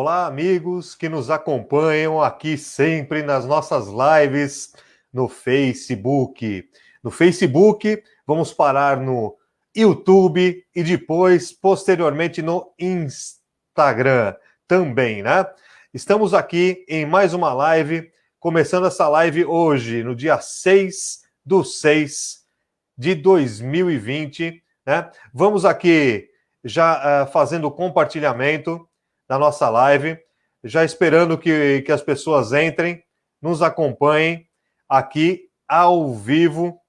Olá, amigos que nos acompanham aqui sempre nas nossas lives no Facebook. No Facebook, vamos parar no YouTube e depois, posteriormente, no Instagram também, né? Estamos aqui em mais uma live, começando essa live hoje, no dia 6/6 de 2020, né? Vamos aqui já fazendo o compartilhamento da nossa live, já esperando que as pessoas entrem, nos acompanhem aqui ao vivo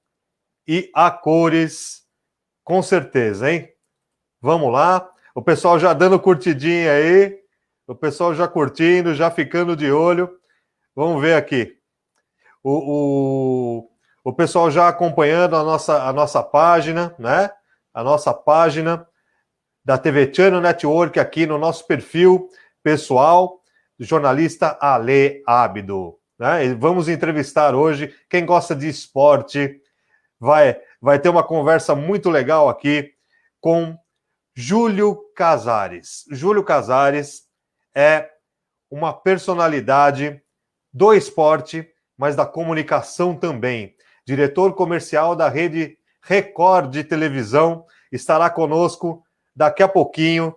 e a cores, com certeza, hein? Vamos lá, o pessoal já dando curtidinha aí, o pessoal já curtindo, já ficando de olho. Vamos ver aqui. O pessoal já acompanhando a nossa página, né? A nossa página da TV Channel Network aqui no nosso perfil pessoal, jornalista Ale Ábido. Né? E vamos entrevistar hoje quem gosta de esporte. Vai ter uma conversa muito legal aqui com Júlio Casares. Júlio Casares é uma personalidade do esporte, mas da comunicação também. Diretor comercial da rede Record de televisão, estará conosco daqui a pouquinho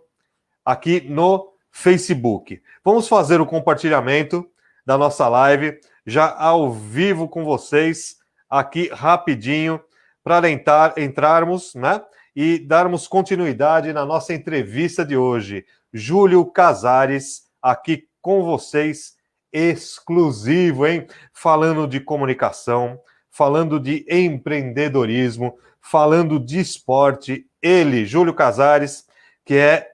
aqui no Facebook. Vamos fazer o compartilhamento da nossa live já ao vivo com vocês aqui rapidinho para entrarmos, né? E darmos continuidade na nossa entrevista de hoje. Júlio Casares aqui com vocês, exclusivo, hein? Falando de comunicação, falando de empreendedorismo, falando de esporte. Ele, Júlio Casares, que é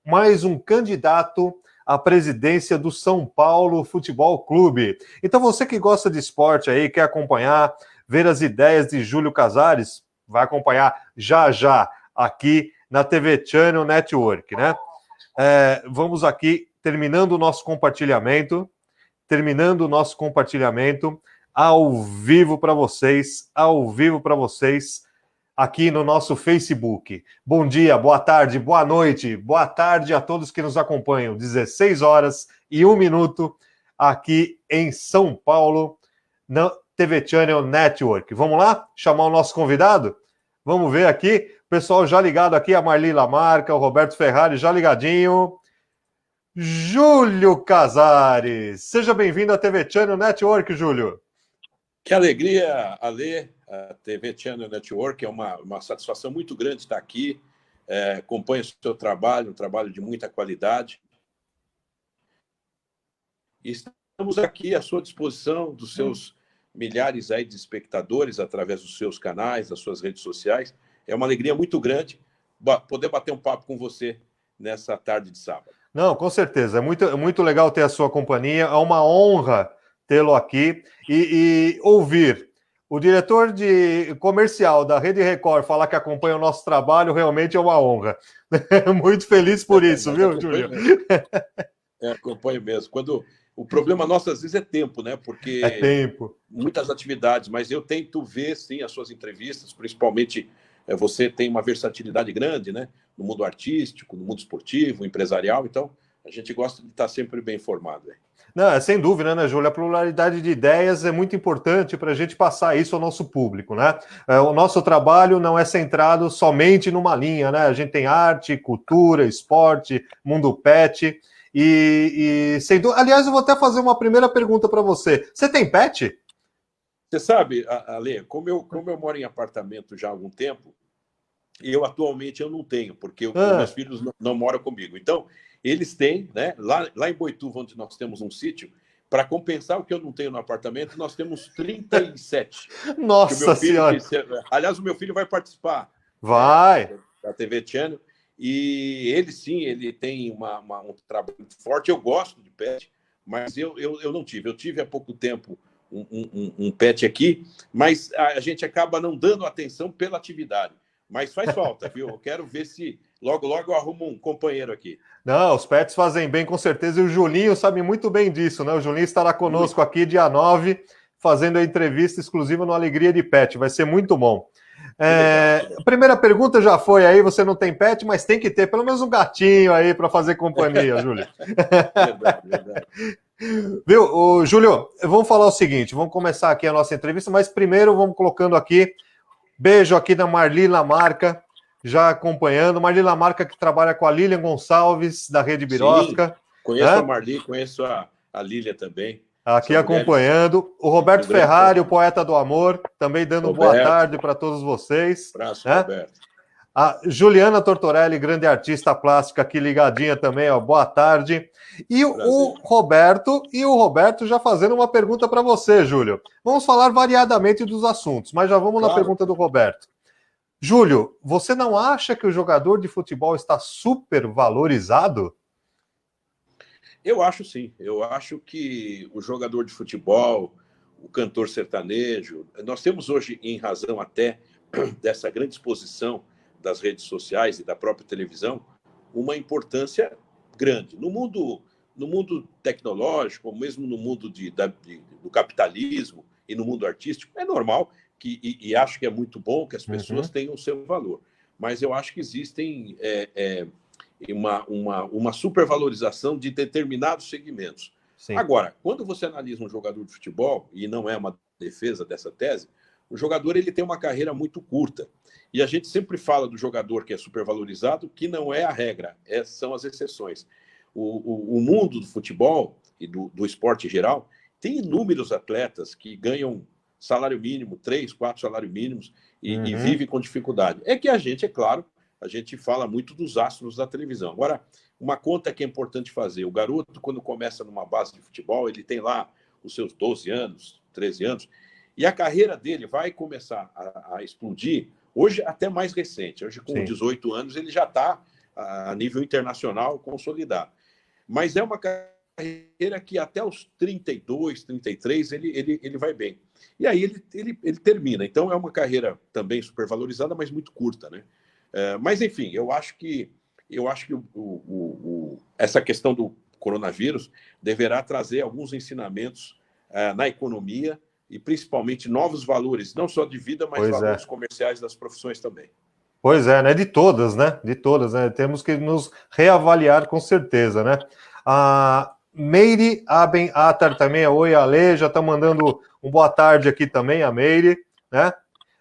mais um candidato à presidência do São Paulo Futebol Clube. Então você que gosta de esporte aí, quer acompanhar, ver as ideias de Júlio Casares, vai acompanhar já já aqui na TV Channel Network, né? Vamos aqui, terminando o nosso compartilhamento, ao vivo para vocês, aqui no nosso Facebook. Bom dia, boa tarde, boa noite, boa tarde a todos que nos acompanham. 16h01 aqui em São Paulo, na TV Channel Network. Vamos lá? Chamar o nosso convidado? Vamos ver aqui. O pessoal já ligado aqui, a Marli Lamarca, o Roberto Ferrari já ligadinho. Júlio Casares. Seja bem-vindo à TV Channel Network, Júlio. Que alegria, Ale. A TV Channel Network é uma satisfação muito grande estar aqui. Acompanho o seu trabalho, um trabalho de muita qualidade. E estamos aqui à sua disposição, dos seus milhares aí de espectadores, através dos seus canais, das suas redes sociais. É uma alegria muito grande poder bater um papo com você nessa tarde de sábado. Não, com certeza. É muito legal ter a sua companhia. É uma honra tê-lo aqui e ouvir o diretor de comercial da Rede Record falar que acompanha o nosso trabalho, realmente é uma honra. Muito feliz por isso, viu, Júlio? Acompanho mesmo. O problema nosso, às vezes, é tempo, né? Porque é tempo. Muitas atividades, mas eu tento ver, sim, as suas entrevistas, principalmente você tem uma versatilidade grande, né? No mundo artístico, no mundo esportivo, empresarial, então a gente gosta de estar sempre bem informado. Não, sem dúvida, né, Júlio? A pluralidade de ideias é muito importante para a gente passar isso ao nosso público, né? O nosso trabalho não é centrado somente numa linha, né? A gente tem arte, cultura, esporte, mundo pet sem dúvida. Aliás, eu vou até fazer uma primeira pergunta para você. Você tem pet? Você sabe, Ale, como eu moro em apartamento já há algum tempo, eu atualmente não tenho, porque os meus filhos não moram comigo. Então, eles têm, né? Lá em Boituva, onde nós temos um sítio, para compensar o que eu não tenho no apartamento, nós temos 37. Nossa Senhora! Aliás, o meu filho vai participar. Vai! Da TV Channel. E ele, sim, ele tem um trabalho forte. Eu gosto de pet, mas eu não tive. Eu tive há pouco tempo um pet aqui, mas a gente acaba não dando atenção pela atividade. Mas faz falta, viu? Eu quero ver se logo eu arrumo um companheiro aqui. Não, os pets fazem bem, com certeza. E o Julinho sabe muito bem disso, né? O Julinho estará conosco aqui dia 9, fazendo a entrevista exclusiva no Alegria de Pet. Vai ser muito bom. A primeira pergunta já foi aí, você não tem pet, mas tem que ter pelo menos um gatinho aí para fazer companhia, Júlio. Verdade, verdade. Viu, Júlio, vamos falar o seguinte, vamos começar aqui a nossa entrevista, mas primeiro vamos colocando aqui, beijo aqui da Marli Lamarca, já acompanhando, Marli Lamarca que trabalha com a Lilian Gonçalves, da Rede Birosca. Sim, conheço a Marli, conheço a Lília também. Aqui acompanhando. O Roberto Ferrari, o poeta do amor, também dando boa tarde para todos vocês. Abraço, Roberto. A Juliana Tortorelli, grande artista plástica, aqui ligadinha também, ó, boa tarde. E o Roberto já fazendo uma pergunta para você, Júlio. Vamos falar variadamente dos assuntos, mas já vamos na pergunta do Roberto. Júlio, você não acha que o jogador de futebol está super valorizado? Eu acho sim. Eu acho que o jogador de futebol, o cantor sertanejo, nós temos hoje, em razão até dessa grande exposição das redes sociais e da própria televisão, uma importância grande. No mundo tecnológico, ou mesmo no mundo do capitalismo e no mundo artístico, é normal e acho que é muito bom que as pessoas tenham o seu valor. Mas eu acho que existem uma supervalorização de determinados segmentos. Sim. Agora, quando você analisa um jogador de futebol, e não é uma defesa dessa tese, o jogador ele tem uma carreira muito curta. E a gente sempre fala do jogador que é supervalorizado, que não é a regra, são as exceções. O mundo do futebol e do esporte em geral tem inúmeros atletas que ganham salário mínimo, 3, 4 salários mínimos, e vivem com dificuldade. É que a gente, é claro, a gente fala muito dos astros da televisão. Agora, uma conta que é importante fazer. O garoto, quando começa numa base de futebol, ele tem lá os seus 12 anos, 13 anos, e a carreira dele vai começar a explodir, hoje até mais recente. Hoje, com 18 anos, ele já está a nível internacional consolidado. Mas é uma carreira que até os 32, 33, ele vai bem. E aí ele termina. Então, é uma carreira também supervalorizada, mas muito curta, né? Mas, enfim, eu acho que essa questão do coronavírus deverá trazer alguns ensinamentos na economia e, principalmente, novos valores, não só de vida, mas valores comerciais das profissões também. Pois é, né? De todas, né? De todas, né? Temos que nos reavaliar com certeza, né? A Meire Aben Atar também, oi, Ale, já está mandando um boa tarde aqui também, a Meire, né?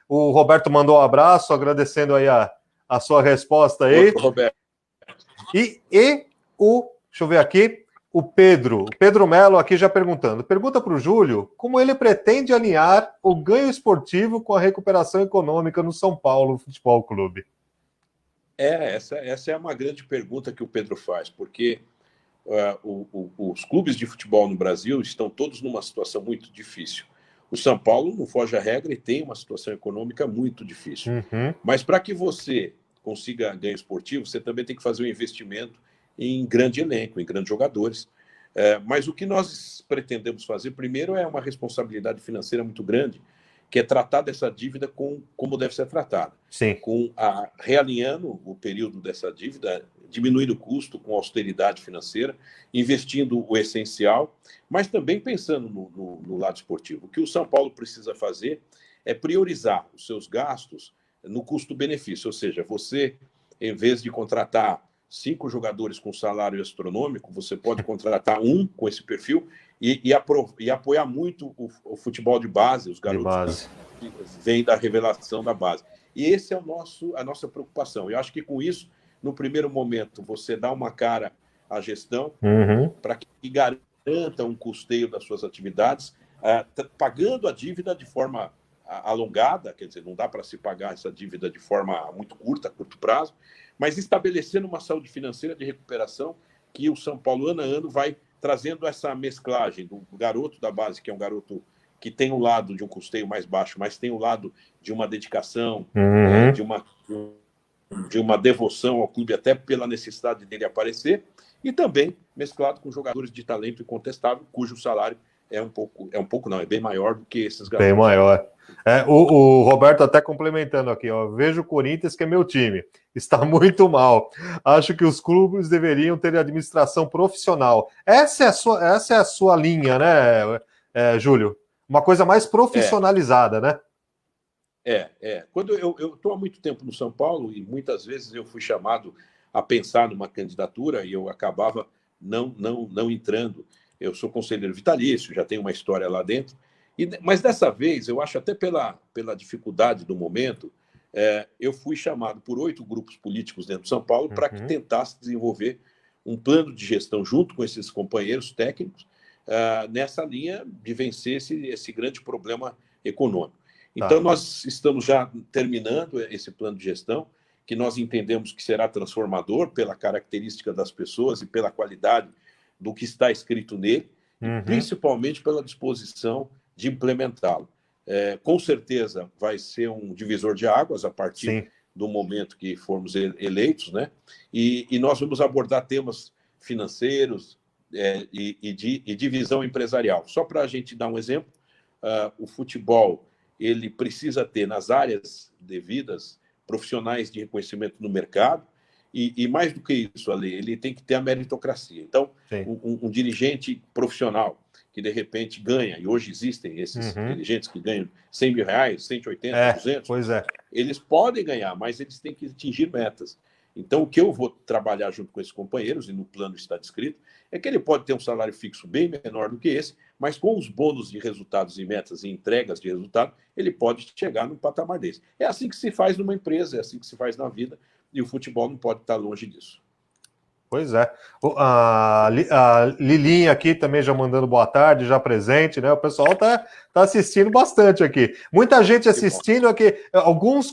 O Roberto mandou um abraço, agradecendo aí a sua resposta aí. Outro Roberto. E deixa eu ver aqui, o Pedro Melo aqui já perguntando. Pergunta para o Júlio como ele pretende alinhar o ganho esportivo com a recuperação econômica no São Paulo Futebol Clube. Essa é uma grande pergunta que o Pedro faz, porque os clubes de futebol no Brasil estão todos numa situação muito difícil. O São Paulo não foge à regra e tem uma situação econômica muito difícil. Mas para que você consiga ganho esportivo, você também tem que fazer um investimento em grande elenco, em grandes jogadores. Mas o que nós pretendemos fazer, primeiro, é uma responsabilidade financeira muito grande, que é tratar dessa dívida como deve ser tratada. Sim. Realinhando o período dessa dívida, diminuindo o custo com austeridade financeira, investindo o essencial, mas também pensando no lado esportivo. O que o São Paulo precisa fazer é priorizar os seus gastos no custo-benefício, ou seja, você, em vez de contratar 5 jogadores com salário astronômico, você pode contratar um com esse perfil e apoiar muito o futebol de base, os garotos que vêm da revelação da base. E esse é a nossa preocupação. Eu acho que com isso, no primeiro momento, você dá uma cara à gestão para que garanta um custeio das suas atividades, pagando a dívida de forma alongada, quer dizer, não dá para se pagar essa dívida de forma muito curta, a curto prazo, mas estabelecendo uma saúde financeira de recuperação que o São Paulo, ano a ano, vai trazendo essa mesclagem do garoto da base, que é um garoto que tem o lado de um custeio mais baixo, mas tem o lado de uma dedicação, de uma devoção ao clube, até pela necessidade dele aparecer, e também mesclado com jogadores de talento incontestável, cujo salário é bem maior do que esses garotos. Bem maior. O Roberto até complementando aqui, ó, vejo o Corinthians, que é meu time, está muito mal. Acho que os clubes deveriam ter administração profissional. Essa é a sua linha, né, Júlio? Uma coisa mais profissionalizada, né? Quando eu estou há muito tempo no São Paulo e muitas vezes eu fui chamado a pensar numa candidatura e eu acabava não entrando. Eu sou conselheiro vitalício, já tenho uma história lá dentro. Mas dessa vez, eu acho até pela dificuldade do momento, eu fui chamado por 8 grupos políticos dentro de São Paulo para que tentasse desenvolver um plano de gestão junto com esses companheiros técnicos nessa linha de vencer esse grande problema econômico. Então, nós estamos já terminando esse plano de gestão, que nós entendemos que será transformador pela característica das pessoas e pela qualidade do que está escrito nele, e principalmente pela disposição de implementá-lo. Com certeza vai ser um divisor de águas a partir do momento que formos eleitos, né? E nós vamos abordar temas financeiros e de visão empresarial. Só para a gente dar um exemplo, o futebol ele precisa ter nas áreas devidas profissionais de reconhecimento no mercado e mais do que isso, Ale, ele tem que ter a meritocracia. Então, um dirigente profissional que, de repente, ganha, e hoje existem esses dirigentes que ganham R$100 mil, 180, 200, eles podem ganhar, mas eles têm que atingir metas. Então, o que eu vou trabalhar junto com esses companheiros, e no plano está descrito, é que ele pode ter um salário fixo bem menor do que esse, mas com os bônus de resultados e metas e entregas de resultado, ele pode chegar num patamar desse. É assim que se faz numa empresa, é assim que se faz na vida, e o futebol não pode estar longe disso. Pois é. A Lilinha aqui também já mandando boa tarde, já presente, né? O pessoal tá assistindo bastante aqui. Muita gente assistindo aqui. Alguns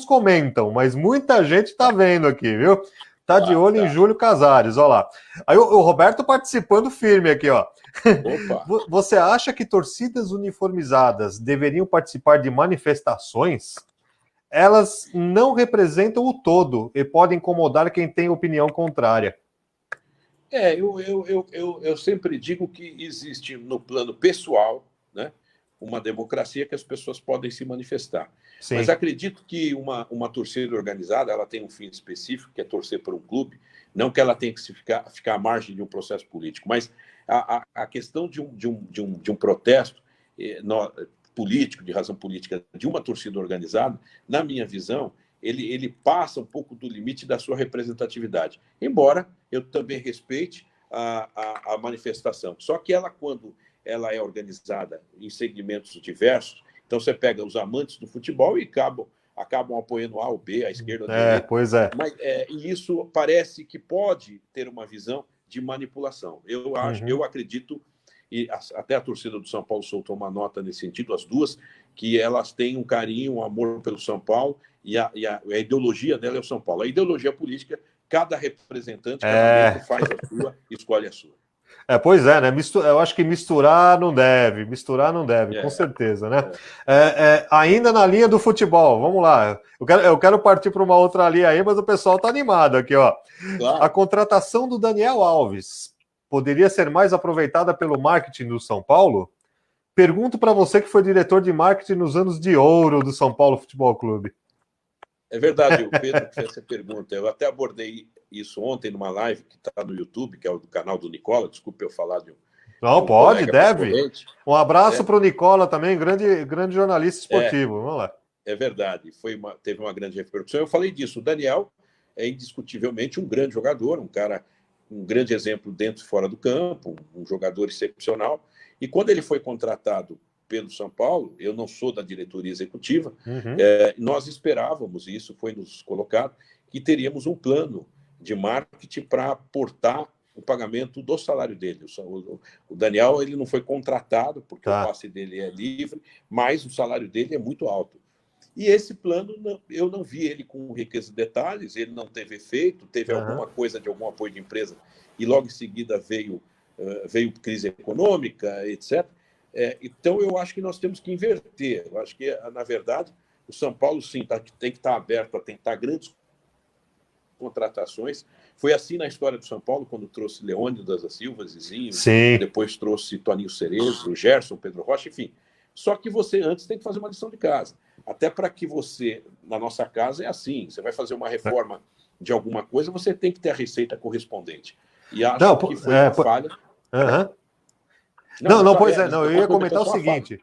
comentam, mas muita gente tá vendo aqui, viu? Tá de olho em Júlio Casares, olha lá. Aí o Roberto participando firme aqui, ó. Opa. Você acha que torcidas uniformizadas deveriam participar de manifestações? Elas não representam o todo e podem incomodar quem tem opinião contrária. Eu sempre digo que existe no plano pessoal, né, uma democracia que as pessoas podem se manifestar. Sim. Mas acredito que uma torcida organizada ela tem um fim específico, que é torcer por um clube, não que ela tenha que ficar à margem de um processo político, mas a questão de um protesto político, de razão política, de uma torcida organizada, na minha visão, ele passa um pouco do limite da sua representatividade. Embora eu também respeite a manifestação. Só que quando ela é organizada em segmentos diversos, então você pega os amantes do futebol e acabam apoiando A ou B, a esquerda ou a direita. Pois é. Mas e isso parece que pode ter uma visão de manipulação. Eu acredito, e até a torcida do São Paulo soltou uma nota nesse sentido, as duas, que elas têm um carinho, um amor pelo São Paulo, e a ideologia dela é o São Paulo. A ideologia política, cada representante, cada membro faz a sua, escolhe a sua. Pois é, né? Eu acho que misturar não deve, com certeza, né? Ainda na linha do futebol, vamos lá. Eu quero partir para uma outra linha aí, mas o pessoal tá animado aqui, ó. Claro. A contratação do Daniel Alves poderia ser mais aproveitada pelo marketing do São Paulo? Pergunto para você que foi diretor de marketing nos anos de ouro do São Paulo Futebol Clube. É verdade, o Pedro fez essa pergunta. Eu até abordei isso ontem numa live que está no YouTube, que é o do canal do Nicola. Desculpe eu falar de um. Não, pode, deve. Um abraço para o Nicola também, grande jornalista esportivo. Vamos lá. É verdade, teve uma grande repercussão. Eu falei disso. O Daniel é indiscutivelmente um grande jogador, um grande exemplo dentro e fora do campo, um jogador excepcional. E quando ele foi contratado pelo São Paulo, eu não sou da diretoria executiva, nós esperávamos, e isso foi nos colocado, que teríamos um plano de marketing para aportar o pagamento do salário dele. O Daniel ele não foi contratado, porque o passe dele é livre, mas o salário dele é muito alto. E esse plano, eu não vi ele com riqueza de detalhes, ele não teve efeito, teve alguma coisa de algum apoio de empresa, e logo em seguida veio crise econômica, etc. Então, eu acho que nós temos que inverter. Eu acho que, na verdade, o São Paulo, sim, tem que estar aberto a tentar grandes contratações. Foi assim na história do São Paulo, quando trouxe Leônidas da Silva, Zizinho, depois trouxe Toninho Cerezo, Gerson, Pedro Rocha, enfim. Só que você antes tem que fazer uma lição de casa. Até para que você, na nossa casa, é assim. Você vai fazer uma reforma de alguma coisa, você tem que ter a receita correspondente. E acho que foi uma falha. Eu ia comentar o seguinte.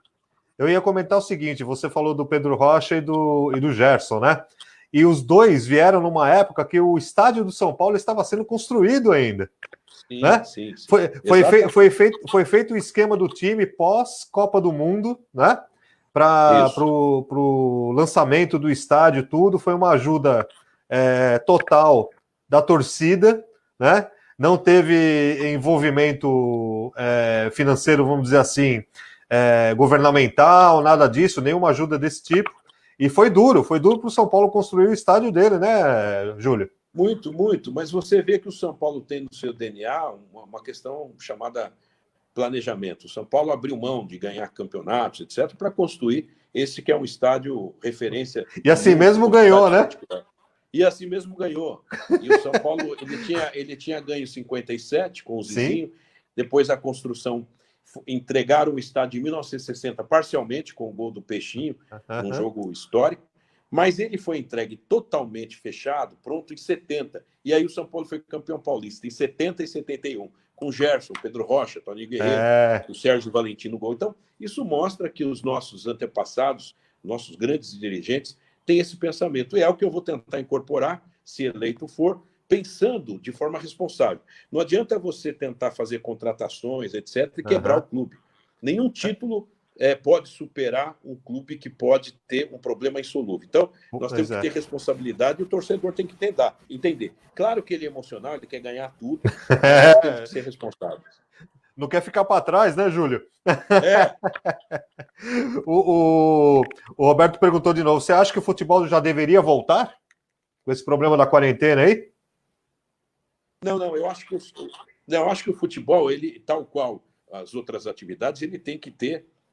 Eu ia comentar o seguinte: você falou do Pedro Rocha e do Gerson, né? E os dois vieram numa época que o estádio do São Paulo estava sendo construído ainda, Sim, né? sim, sim. Foi feito o esquema do time pós-Copa do Mundo, né? Para Isso. o lançamento do estádio, tudo. Foi uma ajuda total da torcida, né? Não teve envolvimento financeiro, vamos dizer assim, governamental, nada disso, nenhuma ajuda desse tipo. E foi duro para o São Paulo construir o estádio dele, né, Júlio? Muito, muito. Mas você vê que o São Paulo tem no seu DNA uma questão chamada planejamento. O São Paulo abriu mão de ganhar campeonatos, etc., para construir esse que é um estádio referência E no assim mundo mesmo como ganhou, estádio de né? futebol. E assim mesmo ganhou. E o São Paulo ele tinha ganho 57 com o Sim. Zizinho, depois a construção entregaram o estádio em 1960 parcialmente com o gol do Peixinho, num jogo histórico, mas ele foi entregue totalmente fechado, pronto em 70. E aí o São Paulo foi campeão paulista em 70 e 71, com Gerson, Pedro Rocha, Tony Guerreiro, o Sérgio Valentim no gol. Então, isso mostra que os nossos antepassados, nossos grandes dirigentes, têm esse pensamento. E é o que eu vou tentar incorporar, se eleito for, pensando de forma responsável. Não adianta você tentar fazer contratações, etc., e quebrar o clube. Nenhum título pode superar um clube que pode ter um problema insolúvel. Então, nós temos que ter responsabilidade e o torcedor tem que entender. Claro que ele é emocional, ele quer ganhar tudo, mas nós temos que ser responsáveis. Não quer ficar para trás, né, Júlio? É. O Roberto perguntou de novo: você acha que o futebol já deveria voltar com esse problema da quarentena aí? Não, eu acho que o futebol, ele, tal qual as outras atividades, ele tem que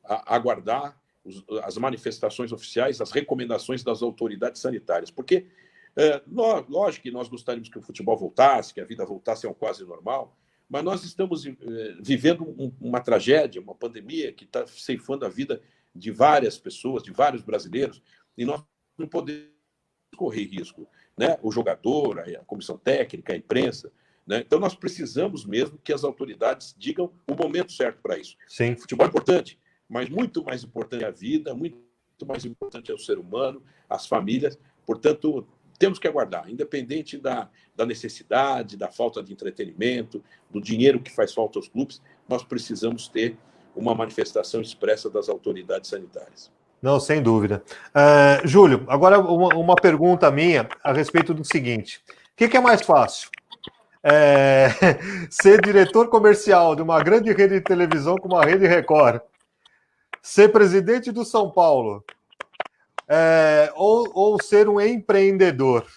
aguardar as manifestações oficiais, as recomendações das autoridades sanitárias, porque lógico que nós gostaríamos que o futebol voltasse, que a vida voltasse ao quase normal, mas nós estamos vivendo uma tragédia, uma pandemia que está ceifando a vida de várias pessoas, de vários brasileiros, e nós não podemos correr risco, né? O jogador, a comissão técnica, a imprensa, né? Então nós precisamos mesmo que as autoridades digam o momento certo para isso. Sim. O futebol é importante, mas muito mais importante é a vida, muito mais importante é o ser humano, as famílias. Portanto, temos que aguardar, independente da necessidade, da falta de entretenimento, do dinheiro que faz falta aos clubes, nós precisamos ter uma manifestação expressa das autoridades sanitárias. Não, sem dúvida. Júlio, agora uma pergunta minha a respeito do seguinte: o que é mais fácil? Ser diretor comercial de uma grande rede de televisão como a Rede Record, ser presidente do São Paulo, ou ser um empreendedor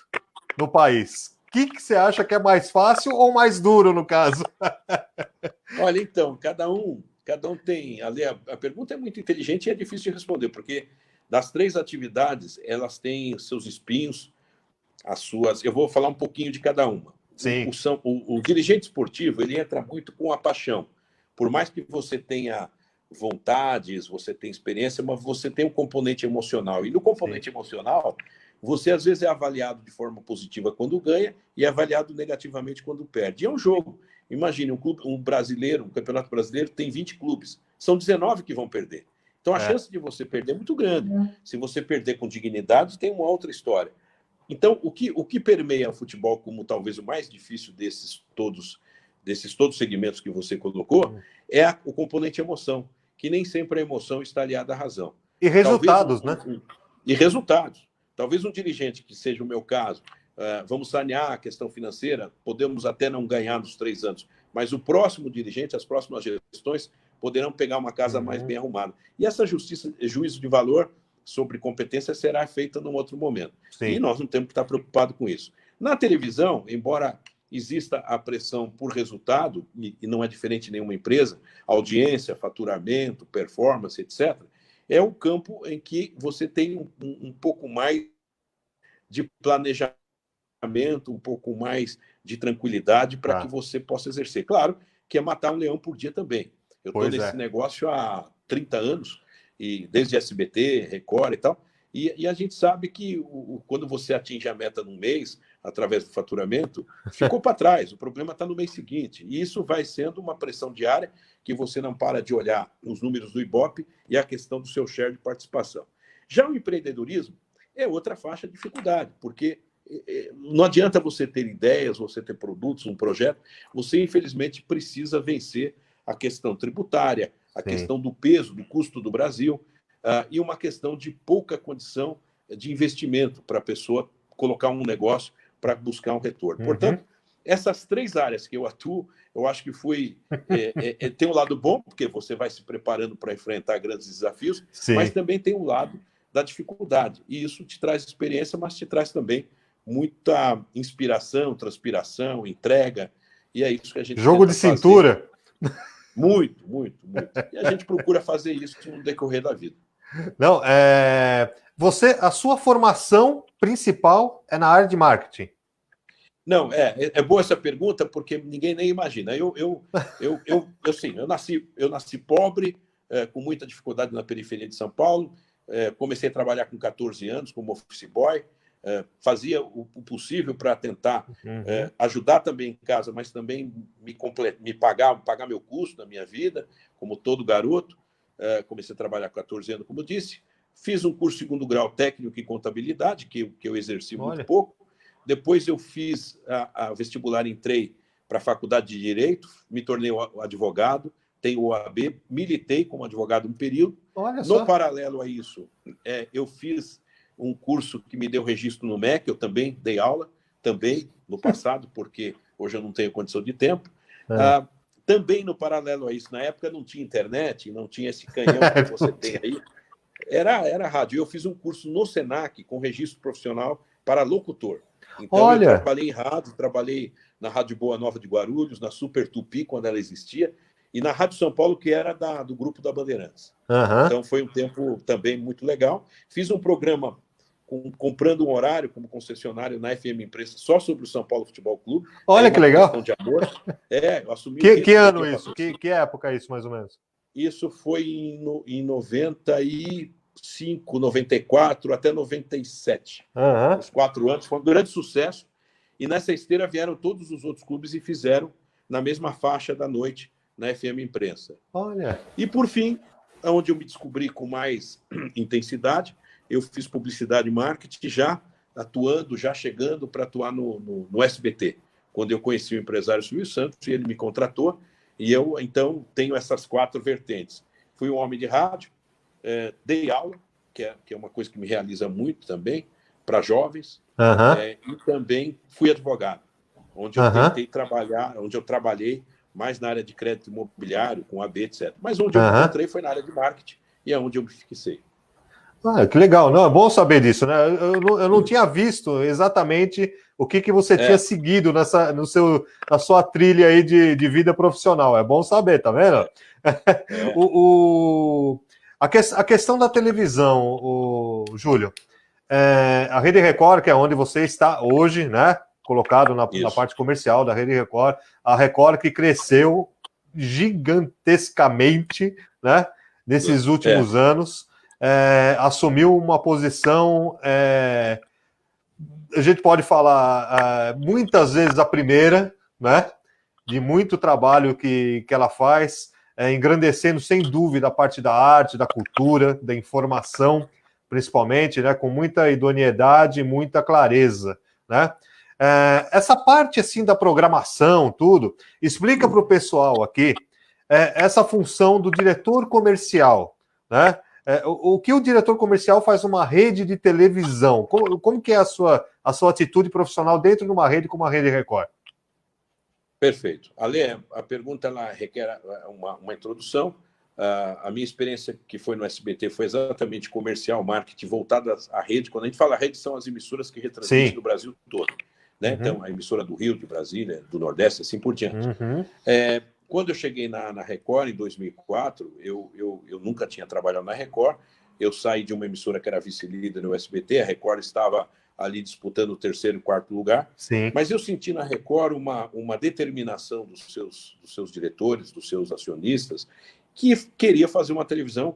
no país? O que você acha que é mais fácil ou mais duro, no caso? Olha, então, cada um tem. Ali, a pergunta é muito inteligente e é difícil de responder, porque das três atividades, elas têm seus espinhos, as suas. Eu vou falar um pouquinho de cada uma. Sim. O dirigente esportivo, ele entra muito com a paixão. Por mais que você tenha vontades, você tenha experiência, mas você tem um componente emocional. E no componente emocional, você às vezes é avaliado de forma positiva quando ganha e é avaliado negativamente quando perde. E é um jogo. Imagine, um brasileiro, um campeonato brasileiro tem 20 clubes. São 19 que vão perder. Então a chance de você perder é muito grande. Se você perder com dignidade, tem uma outra história. Então, o que permeia o futebol como talvez o mais difícil desses todos segmentos que você colocou é o componente emoção, que nem sempre a emoção está aliada à razão. E resultados, né? E resultados. Talvez um dirigente, que seja o meu caso, vamos sanear a questão financeira, podemos até não ganhar nos 3 anos, mas o próximo dirigente, as próximas gestões, poderão pegar uma casa mais bem arrumada. E essa juízo de valor sobre competência será feita num outro momento. Sim. E nós não temos que estar preocupados com isso. Na televisão, embora exista a pressão por resultado, e não é diferente de nenhuma empresa, audiência, faturamento, performance, etc., é um campo em que você tem um pouco mais de planejamento, um pouco mais de tranquilidade para que você possa exercer. Claro que é matar um leão por dia também. Eu estou nesse negócio há 30 anos, e desde SBT, Record e tal, e a gente sabe que quando você atinge a meta num mês, através do faturamento, ficou para trás. O problema está no mês seguinte. E isso vai sendo uma pressão diária que você não para de olhar os números do Ibope e a questão do seu share de participação. Já o empreendedorismo é outra faixa de dificuldade, porque não adianta você ter ideias, você ter produtos, um projeto, você, infelizmente, precisa vencer a questão tributária, a questão do peso, do custo do Brasil, e uma questão de pouca condição de investimento para a pessoa colocar um negócio para buscar um retorno. Portanto, essas 3 áreas que eu atuo, eu acho que tem um lado bom, porque você vai se preparando para enfrentar grandes desafios, mas também tem um lado da dificuldade. E isso te traz experiência, mas te traz também muita inspiração, transpiração, entrega, e é isso que a gente Jogo de cintura. Muito, muito, muito. E a gente procura fazer isso no decorrer da vida. Não, a sua formação principal é na área de marketing? Não, é boa essa pergunta, porque ninguém nem imagina. Eu nasci pobre, com muita dificuldade na periferia de São Paulo, comecei a trabalhar com 14 anos como office boy, fazia o possível para tentar ajudar também em casa, mas também me pagar meu custo da minha vida, como todo garoto. Comecei a trabalhar com 14 anos, como eu disse. Fiz um curso de 2º grau técnico em contabilidade, que eu exerci muito pouco. Depois eu fiz a vestibular, entrei para a faculdade de Direito, me tornei advogado, tenho o OAB, militei como advogado um período. No paralelo a isso, eu fiz um curso que me deu registro no MEC, eu também dei aula, também no passado, porque hoje eu não tenho condição de tempo. Também no paralelo a isso, na época não tinha internet, não tinha esse canhão que você tem aí, era rádio. Eu fiz um curso no Senac com registro profissional para locutor. Então, eu trabalhei em rádio, trabalhei na Rádio Boa Nova de Guarulhos, na Super Tupi, quando ela existia, e na Rádio São Paulo, que era do Grupo da Bandeirantes. Então, foi um tempo também muito legal. Fiz um programa comprando um horário como concessionário na FM Imprensa só sobre o São Paulo Futebol Clube. Olha que legal. Questão de amor. Eu assumi que ano isso? Que época é isso, mais ou menos? Isso foi em 95, 94 até 97. Os 4 anos foi um grande sucesso. E nessa esteira vieram todos os outros clubes e fizeram na mesma faixa da noite na FM Imprensa. E, por fim, onde eu me descobri com mais intensidade, eu fiz publicidade e marketing, já atuando, já chegando para atuar no SBT, quando eu conheci o empresário Silvio Santos e ele me contratou, e eu, então, tenho essas 4 vertentes. Fui um homem de rádio, dei aula, que é uma coisa que me realiza muito também, para jovens, e também fui advogado, onde eu tentei trabalhar, onde eu trabalhei mais na área de crédito imobiliário, com AB, etc. Mas onde eu me encontrei foi na área de marketing, e é onde eu me fixei. Que legal. Não, é bom saber disso, né? Eu não tinha visto exatamente o que você tinha seguido na sua trilha aí de vida profissional. É bom saber, tá vendo? A questão da televisão, Júlio, a Rede Record, que é onde você está hoje, né? Colocado na parte comercial da Rede Record, a Record que cresceu gigantescamente, né? Nesses últimos anos. Assumiu uma posição, a gente pode falar muitas vezes a primeira, né, de muito trabalho que ela faz, engrandecendo sem dúvida a parte da arte, da cultura, da informação, principalmente, né, com muita idoneidade e muita clareza, né? Essa parte assim da programação, tudo, explica para o pessoal aqui essa função do diretor comercial, né? O que o diretor comercial faz numa rede de televisão? Como que é a sua atitude profissional dentro de uma rede como a Rede Record? Perfeito. Ale, a pergunta ela requer uma introdução. A minha experiência que foi no SBT foi exatamente comercial, marketing, voltada à rede. Quando a gente fala rede, são as emissoras que retransmitem no Brasil todo. Né? Então, a emissora do Rio, de Brasília, do Nordeste, assim por diante. Quando eu cheguei na Record, em 2004, eu nunca tinha trabalhado na Record. Eu saí de uma emissora que era vice-líder no SBT. A Record estava ali disputando o 3º e 4º lugar. Mas eu senti na Record uma determinação dos seus diretores, dos seus acionistas, que queria fazer uma televisão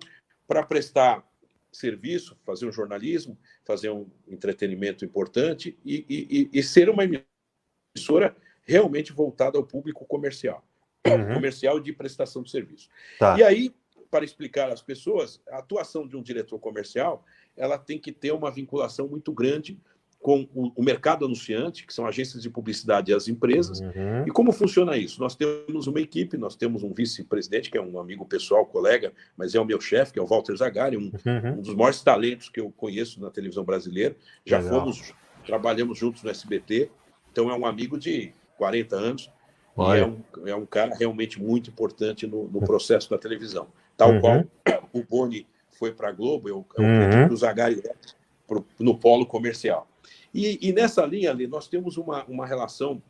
para prestar serviço, fazer um jornalismo, fazer um entretenimento importante e ser uma emissora realmente voltada ao público comercial, comercial de prestação de serviço. Tá. E aí, para explicar às pessoas, a atuação de um diretor comercial, ela tem que ter uma vinculação muito grande com o mercado anunciante, que são agências de publicidade e as empresas. E como funciona isso? Nós temos uma equipe, nós temos um vice-presidente, que é um amigo pessoal, colega, mas é o meu chefe, que é o Walter Zagari, um dos maiores talentos que eu conheço na televisão brasileira. Já trabalhamos juntos no SBT, então é um amigo de 40 anos, e é um cara realmente muito importante no processo da televisão. Tal qual o Boni foi para a Globo, eu acredito que o Zagari no polo comercial. E nessa linha ali, nós temos uma relação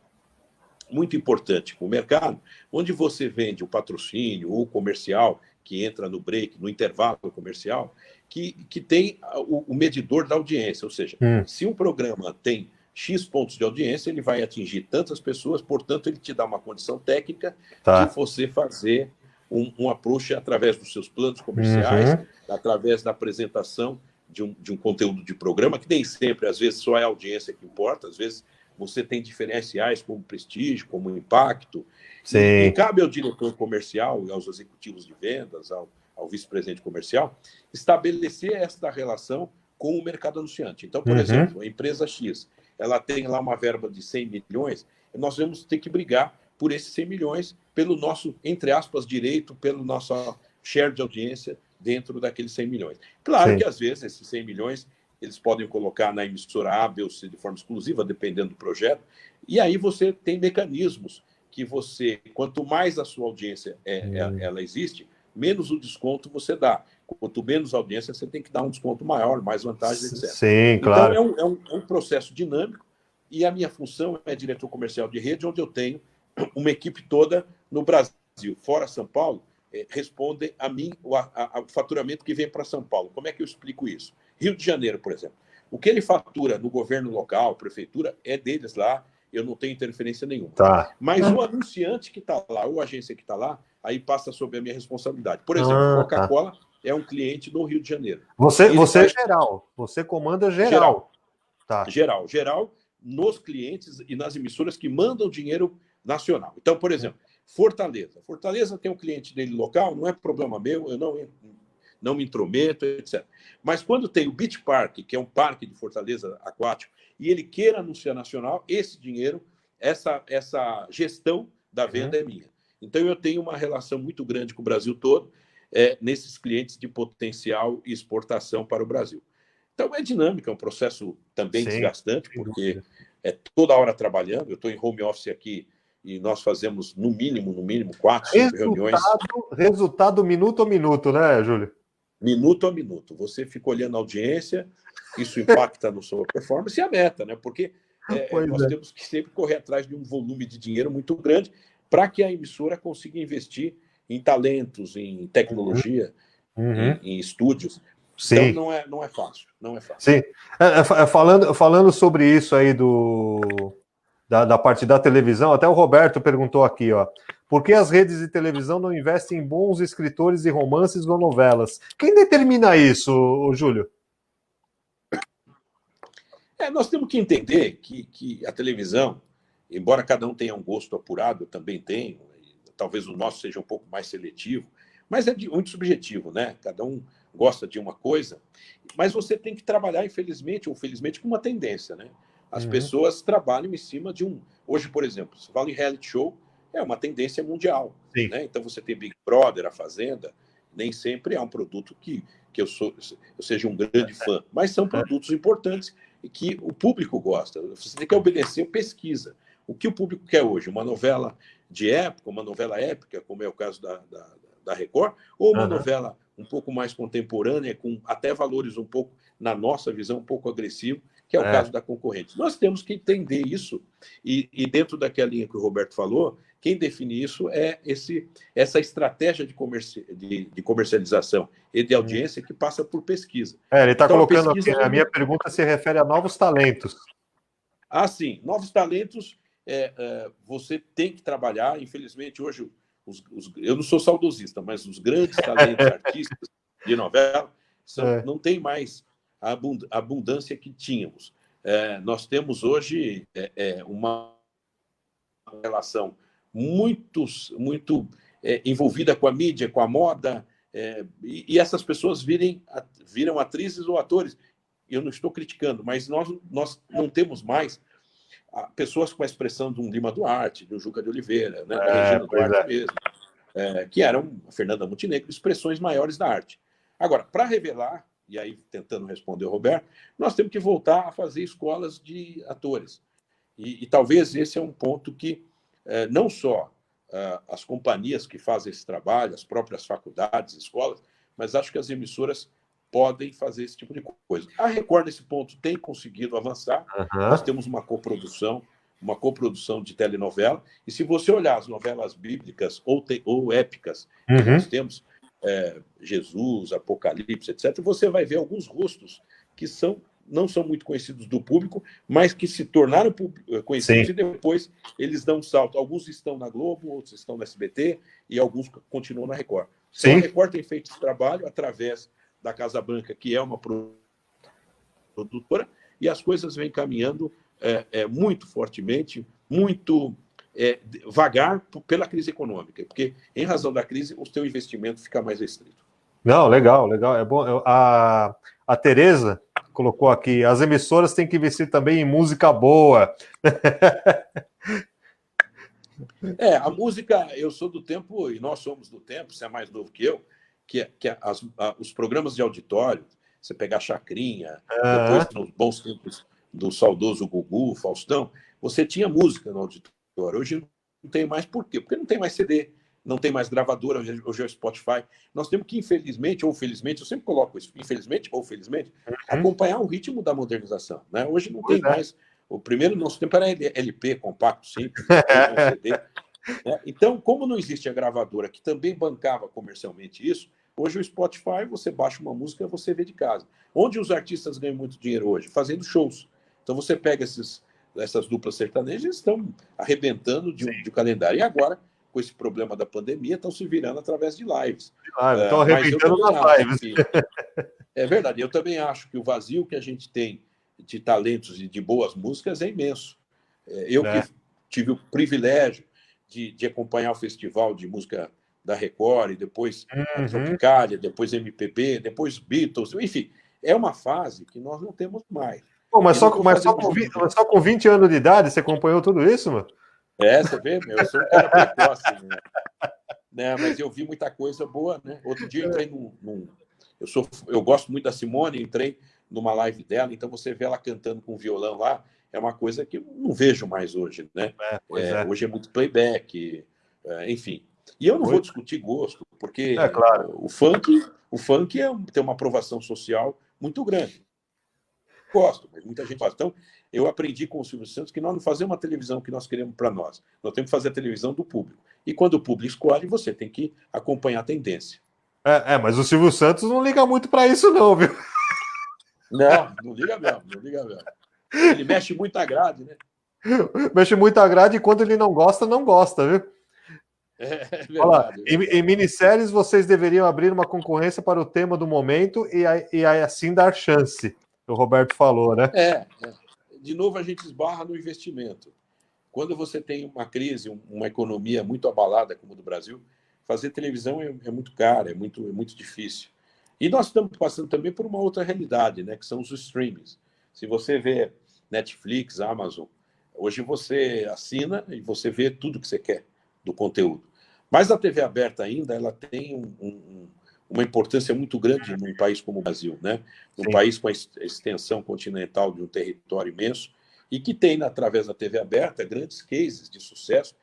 muito importante com o mercado, onde você vende o patrocínio ou o comercial, que entra no break, no intervalo comercial, que tem o medidor da audiência, ou seja, se um programa tem X pontos de audiência, ele vai atingir tantas pessoas, portanto, ele te dá uma condição técnica de você fazer um approach através dos seus planos comerciais, através da apresentação de um conteúdo de programa, que nem sempre, às vezes, só é a audiência que importa, às vezes você tem diferenciais como prestígio, como impacto. E cabe ao diretor comercial e aos executivos de vendas, ao vice-presidente comercial, estabelecer esta relação com o mercado anunciante. Então, por exemplo, a empresa X, ela tem lá uma verba de 100 milhões, e nós vamos ter que brigar por esses 100 milhões, pelo nosso, entre aspas, direito, pelo nosso share de audiência dentro daqueles 100 milhões. Claro que, às vezes, esses 100 milhões eles podem colocar na emissora A, B ou C de forma exclusiva, dependendo do projeto, e aí você tem mecanismos que você, quanto mais a sua audiência ela existe, menos o desconto você dá. Quanto menos audiência, você tem que dar um desconto maior, mais vantagens, etc. Sim, claro. Então, é um processo dinâmico, e a minha função é diretor comercial de rede, onde eu tenho uma equipe toda no Brasil. Fora São Paulo, responde a mim o faturamento que vem para São Paulo. Como é que eu explico isso? Rio de Janeiro, por exemplo. O que ele fatura no governo local, prefeitura, é deles lá, eu não tenho interferência nenhuma. Mas o anunciante que está lá, ou a agência que está lá, aí passa sob a minha responsabilidade. Por exemplo, Coca-Cola é um cliente do Rio de Janeiro. Você é geral, você comanda geral. Geral nos clientes e nas emissoras que mandam dinheiro nacional. Então, por exemplo, Fortaleza tem um cliente dele local, não é problema meu, eu não me intrometo, etc. Mas quando tem o Beach Park, que é um parque de Fortaleza aquático, e ele queira anunciar nacional, esse dinheiro, essa gestão da venda é minha. Então, eu tenho uma relação muito grande com o Brasil todo, nesses clientes de potencial e exportação para o Brasil. Então, é dinâmico, é um processo também desgastante, porque é toda hora trabalhando. Eu estou em home office aqui e nós fazemos, no mínimo, 4, 5 reuniões. Resultado minuto a minuto, né, Júlio? Minuto a minuto. Você fica olhando a audiência, isso impacta na sua performance e a meta, né? Porque nós temos que sempre correr atrás de um volume de dinheiro muito grande para que a emissora consiga investir em talentos, em tecnologia, em estúdios. Então, não é fácil. Sim. Falando sobre isso aí da parte da televisão, até o Roberto perguntou aqui, ó, por que as redes de televisão não investem em bons escritores de romances ou novelas? Quem determina isso, Júlio? Nós temos que entender que a televisão, embora cada um tenha um gosto apurado, eu também tenho, talvez o nosso seja um pouco mais seletivo, mas é muito subjetivo, né? Cada um gosta de uma coisa, mas você tem que trabalhar, infelizmente ou felizmente, com uma tendência, né? As pessoas trabalham em cima de Hoje, por exemplo, se fala em reality show, é uma tendência mundial, né? Então você tem Big Brother, A Fazenda, nem sempre é um produto que eu seja um grande fã, mas são produtos importantes e que o público gosta. Você tem que obedecer pesquisa. O que o público quer hoje? Uma novela de época, uma novela épica, como é o caso da Record, ou uma novela um pouco mais contemporânea, com até valores um pouco, na nossa visão, um pouco agressivo, que é o caso da concorrente. Nós temos que entender isso, e dentro daquela linha que o Roberto falou, quem define isso é essa estratégia de comercialização e de audiência que passa por pesquisa. Ele está colocando aqui, a minha pergunta se refere a novos talentos. Sim, novos talentos você tem que trabalhar. Infelizmente, hoje, eu não sou saudosista, mas os grandes talentos artistas de novela Não tem mais a abundância que tínhamos. Nós temos hoje uma relação muito envolvida com a mídia, com a moda, e essas pessoas viram atrizes ou atores. Eu não estou criticando, mas nós não temos mais pessoas com a expressão de um Lima Duarte, de um Juca de Oliveira, né, da Regina Duarte mesmo, que eram a Fernanda Montenegro, expressões maiores da arte. Agora, para revelar, e aí tentando responder o Roberto, nós temos que voltar a fazer escolas de atores. E talvez esse é um ponto que não só as companhias que fazem esse trabalho, as próprias faculdades, escolas, mas acho que as emissoras podem fazer esse tipo de coisa. A Record, nesse ponto, tem conseguido avançar. Nós temos uma coprodução de telenovela, e se você olhar as novelas bíblicas ou épicas que nós temos, Jesus, Apocalipse, etc., você vai ver alguns rostos que não são muito conhecidos do público, mas que se tornaram conhecidos. Sim. E depois eles dão um salto. Alguns estão na Globo, outros estão no SBT, e alguns continuam na Record. Então, a Record tem feito esse trabalho através da Casa Branca, que é uma produtora, e as coisas vêm caminhando muito fortemente, muito vagar pela crise econômica, porque, em razão da crise, o seu investimento fica mais restrito. Não, legal. É bom. A Tereza colocou aqui, as emissoras têm que investir também em música boa. A música, eu sou do tempo, e nós somos do tempo, você é mais novo que eu, que os programas de auditório, você pegar Chacrinha, depois nos bons tempos do saudoso Gugu, Faustão, você tinha música no auditório. Hoje não tem mais. Por quê? Porque não tem mais CD, não tem mais gravadora, hoje é o Spotify. Nós temos que, infelizmente ou felizmente, eu sempre coloco isso, infelizmente ou felizmente, acompanhar o ritmo da modernização. Né? Hoje não tem mais. O primeiro nosso tempo era LP, compacto, simples, CD. Né? Então, como não existe a gravadora que também bancava comercialmente isso, hoje o Spotify, você baixa uma música e você vê de casa. Onde os artistas ganham muito dinheiro hoje? Fazendo shows. Então, você pega essas duplas sertanejas, estão arrebentando de um calendário. E agora, com esse problema da pandemia, estão se virando através de lives. Estão arrebentando nas lives. É verdade. Eu também acho que o vazio que a gente tem de talentos e de boas músicas é imenso. Eu que tive o privilégio de acompanhar o festival de música da Record, e depois a Tropicália, depois MPB, depois Beatles, enfim, é uma fase que nós não temos mais. Pô, mas só com 20 anos de idade você acompanhou tudo isso, mano? Você vê, eu sou um cara precoce, né? Mas eu vi muita coisa boa, né? Outro dia eu entrei eu gosto muito da Simone, entrei numa live dela, então você vê ela cantando com violão lá, é uma coisa que eu não vejo mais hoje, né? Hoje é muito playback, enfim. E eu não vou discutir gosto, porque o funk tem uma aprovação social muito grande. Gosto, mas muita gente faz. Então, eu aprendi com o Silvio Santos que nós não fazemos uma televisão que nós queremos para nós. Nós temos que fazer a televisão do público. E quando o público escolhe, você tem que acompanhar a tendência. Mas o Silvio Santos não liga muito para isso, não, viu? Não liga mesmo, não liga mesmo. Ele mexe muito a grade, né? Mexe muito a grade e quando ele não gosta, viu? É verdade. Olha, em minisséries, vocês deveriam abrir uma concorrência para o tema do momento e assim dar chance. O Roberto falou, né? De novo, a gente esbarra no investimento. Quando você tem uma crise, uma economia muito abalada, como a do Brasil, fazer televisão é muito caro, é muito difícil. E nós estamos passando também por uma outra realidade, né, que são os streamings. Se você vê Netflix, Amazon, hoje você assina e você vê tudo que você quer do conteúdo. Mas a TV aberta ainda, ela tem uma importância muito grande num país como o Brasil, né? Num país com a extensão continental de um território imenso e que tem, através da TV aberta, grandes cases de sucesso.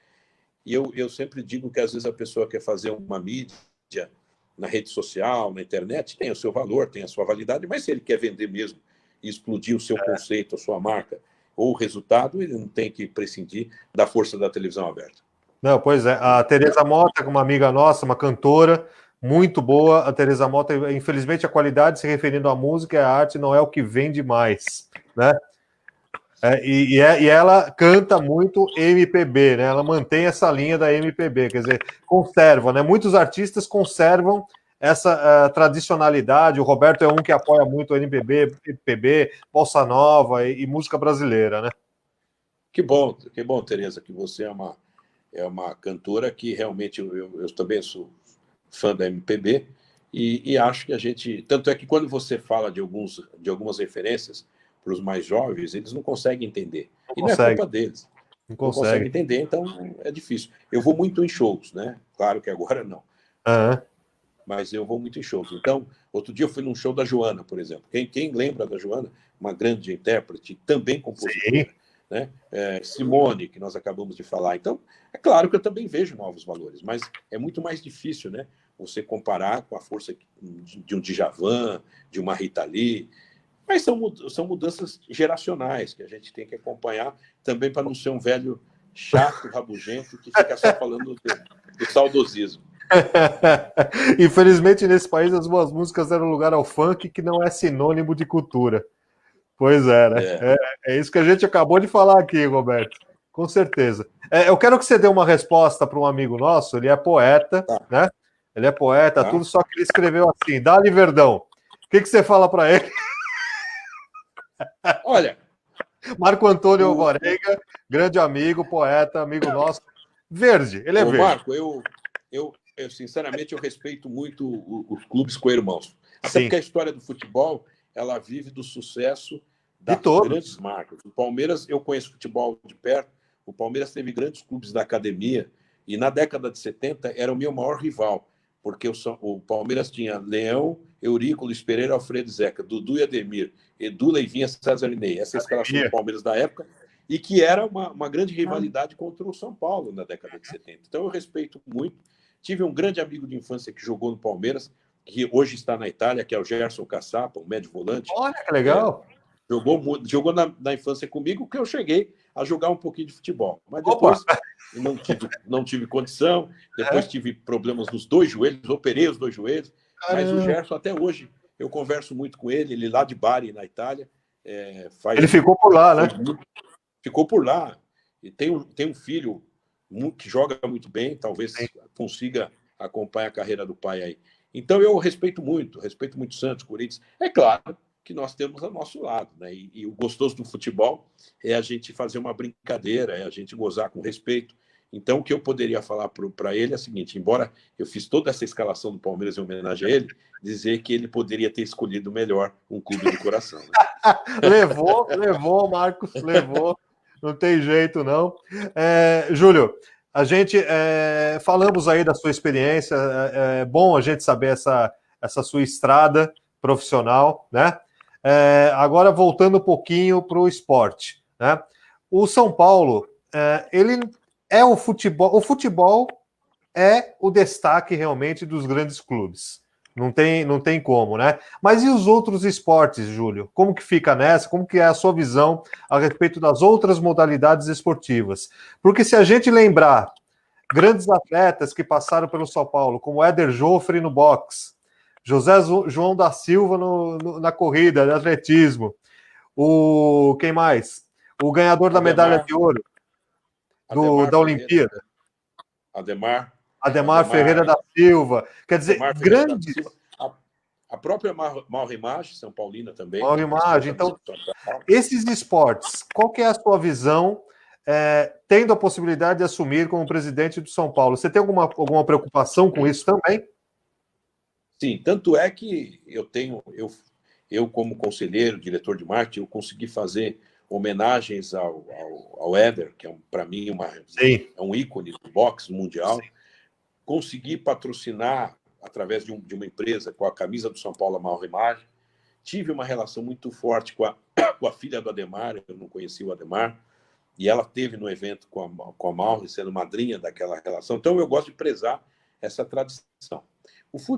E eu sempre digo que, às vezes, a pessoa quer fazer uma mídia na rede social, na internet, tem o seu valor, tem a sua validade, mas se ele quer vender mesmo e explodir o seu conceito, a sua marca ou o resultado, ele não tem que prescindir da força da televisão aberta. Não, pois é. A Tereza Mota, uma amiga nossa, uma cantora muito boa. A Tereza Mota, infelizmente, a qualidade, se referindo à música e à arte, não é o que vende mais, né? E ela canta muito MPB, né? Ela mantém essa linha da MPB, quer dizer, conserva, né? Muitos artistas conservam essa tradicionalidade. O Roberto é um que apoia muito o MPB, Bossa Nova e música brasileira, né? Que bom, Tereza, que você é uma cantora que realmente eu também sou fã da MPB e acho que a gente... Tanto é que quando você fala de algumas referências para os mais jovens, eles não conseguem entender. Não E não é consegue, culpa deles. não Não conseguem consegue. entender, então é difícil. Eu vou muito em shows, né? Claro que agora não. Aham. Mas eu vou muito em shows. Então, outro dia eu fui num show da Joana, por exemplo. Quem lembra da Joana? Uma grande intérprete, também Sim, compositora, né? Simone, que nós acabamos de falar. Então, é claro que eu também vejo novos valores, mas é muito mais difícil, né? Você comparar com a força de um Djavan, de uma Rita Lee. Mas são mudanças geracionais que a gente tem que acompanhar também para não ser um velho chato, rabugento, que fica só falando do saudosismo. Infelizmente, nesse país, as boas músicas deram lugar ao funk, que não é sinônimo de cultura. Pois é, né? É, É isso que a gente acabou de falar aqui, Roberto. Com certeza. Eu quero que você dê uma resposta para um amigo nosso, ele é poeta, tá, né? Ele é poeta, tá. tudo, só que ele escreveu assim: Dali Verdão. O que você fala para ele? Olha, Marco Antônio o, Alvarenga, grande amigo, poeta, amigo nosso. Verde, ele é Ô, verde. Marco, sinceramente eu respeito muito os clubes co-irmãos. Até Sim, porque a história do futebol, ela vive do sucesso de das grandes todos. marcas. O Palmeiras, eu conheço futebol de perto, o Palmeiras teve grandes clubes da academia e na década de 70 era o meu maior rival, porque o Palmeiras tinha Leão, Eurico, Luiz Pereira, Alfredo Zeca, Dudu e Ademir, Edu, Leivinha, César e Ney. Essa é a escalação do Palmeiras da época e que era uma grande rivalidade contra o São Paulo na década de 70. Então eu respeito muito. Tive um grande amigo de infância que jogou no Palmeiras, que hoje está na Itália, que é o Gerson Cassapa, um médio volante. Olha que É, legal. jogou na infância comigo, que eu cheguei a jogar um pouquinho de futebol. Mas Opa! depois não tive condição, depois É, tive problemas nos dois joelhos, operei os dois joelhos. Mas o caramba. Gerson, até hoje, eu converso muito com ele, ele lá de Bari, na Itália, Ele ficou por lá, foi né? ficou por lá e tem um filho que joga muito bem, Sim. talvez consiga acompanhar a carreira do pai aí. Então eu respeito muito Santos, Corinthians. É claro que nós temos ao nosso lado, né? E o gostoso do futebol é a gente fazer uma brincadeira, é a gente gozar com respeito. Então, o que eu poderia falar para ele é o seguinte: embora eu fiz toda essa escalação do Palmeiras em homenagem a ele, dizer que ele poderia ter escolhido melhor um clube do coração. Né? Levou, Marcos, levou. Não tem jeito, não. Júlio, a gente falamos aí da sua experiência. É bom a gente saber essa sua estrada profissional, né? Agora, voltando um pouquinho para o esporte, né? O São Paulo, ele é o futebol. O futebol é o destaque realmente dos grandes clubes. Não tem como, né? Mas e os outros esportes, Júlio? Como que fica nessa? Como que é a sua visão a respeito das outras modalidades esportivas? Porque se a gente lembrar grandes atletas que passaram pelo São Paulo, como Éder Joffre no boxe, José João da Silva na corrida, no atletismo, quem mais? O ganhador da medalha Ademar, de ouro Ademar da Ferreira, Olimpíada, Ademar, Ademar Ferreira Ademar, da Silva. Quer dizer, Ademar Ferreira da grandes. Silva, a própria Mauro Imagem, São Paulina também, Uma que vestiu a imagem. camisa Então, do São Paulo. esses esportes, qual que é a sua visão, tendo a possibilidade de assumir como presidente do São Paulo? Você tem alguma preocupação com isso também? Sim, tanto é que eu como conselheiro, diretor de marketing, eu consegui fazer homenagens ao Éder, que é para mim Sim. é um ícone do boxe mundial. Consegui patrocinar através de uma empresa com a camisa do São Paulo, a Mauro Imagem. Tive uma relação muito forte com a filha do Ademar, eu não conhecia o Ademar, e ela teve no evento com a Mauro, sendo madrinha daquela relação. Então, eu gosto de prezar essa tradição.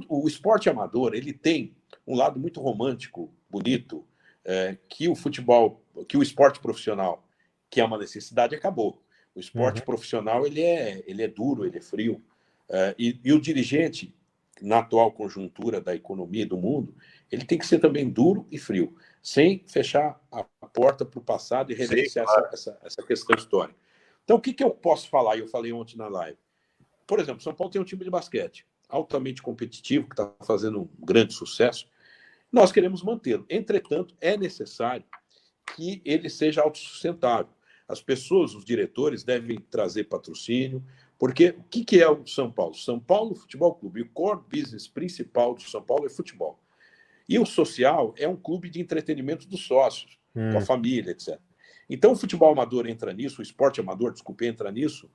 O esporte amador, ele tem um lado muito romântico, bonito, que o futebol, que o esporte profissional, que é uma necessidade, acabou. O esporte Uhum. profissional, ele é duro, ele é frio. E o dirigente, na atual conjuntura da economia e do mundo, ele tem que ser também duro e frio, sem fechar a porta para o passado e Sim, reverenciar claro. essa questão histórica. Então, o que eu posso falar? Eu falei ontem na live. Por exemplo, São Paulo tem um time de basquete. altamente competitivo, que está fazendo um grande sucesso. Nós queremos mantê-lo. Entretanto, é necessário que ele seja autossustentável. As pessoas, os diretores, devem trazer patrocínio, porque o que é o São Paulo? São Paulo Futebol Clube. O core business principal do São Paulo é futebol. E o social é um clube de entretenimento dos sócios, com a família, etc. Então, o futebol amador entra nisso, o esporte amador, desculpe, entra nisso,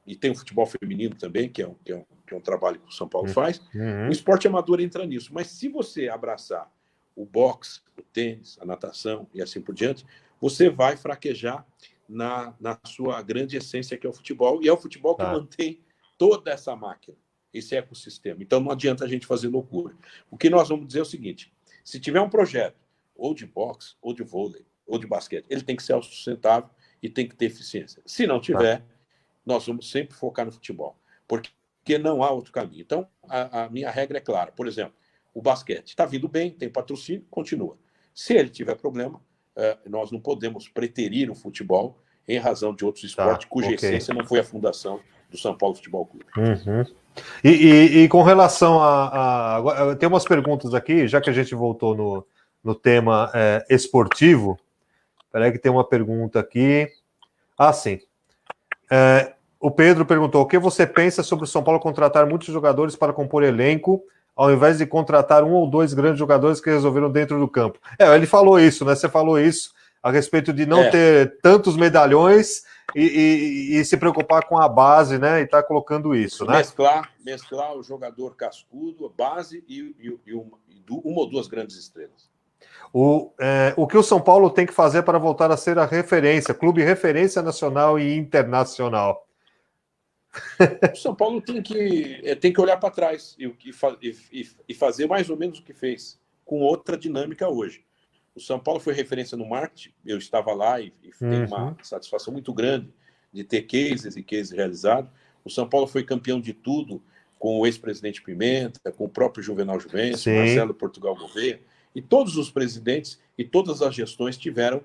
e tem o futebol feminino também, que é um trabalho que o São Paulo faz. O esporte amador entra nisso. Mas se você abraçar o boxe, o tênis, a natação e assim por diante, você vai fraquejar na sua grande essência, que é o futebol, e é o futebol que mantém toda essa máquina, esse ecossistema. Então, não adianta a gente fazer loucura. O que nós vamos dizer é o seguinte: se tiver um projeto, ou de boxe, ou de vôlei, ou de basquete, ele tem que ser autossustentável e tem que ter eficiência. Se não tiver, nós vamos sempre focar no futebol, porque não há outro caminho. Então, a minha regra é clara. Por exemplo, o basquete está vindo bem, tem patrocínio, continua. Se ele tiver problema, nós não podemos preterir o futebol em razão de outros esportes cuja essência não foi a fundação do São Paulo Futebol Clube. E com relação tem umas perguntas aqui, já que a gente voltou no tema esportivo. Peraí que tem uma pergunta aqui. Sim. O Pedro perguntou: o que você pensa sobre o São Paulo contratar muitos jogadores para compor elenco, ao invés de contratar um ou dois grandes jogadores que resolveram dentro do campo? Ele falou isso, né? Você falou isso a respeito de não ter tantos medalhões e se preocupar com a base, né? E estar colocando isso, né? Mesclar o jogador cascudo, a base e uma ou duas grandes estrelas. O que o São Paulo tem que fazer para voltar a ser a referência, clube referência nacional e internacional? O São Paulo tem que olhar para trás e fazer mais ou menos o que fez, com outra dinâmica hoje. O São Paulo foi referência no marketing, eu estava lá e tenho uma satisfação muito grande de ter cases realizados. O São Paulo foi campeão de tudo com o ex-presidente Pimenta, com o próprio Juvenal Juvencio, Marcelo Portugal Gouveia, e todos os presidentes e todas as gestões tiveram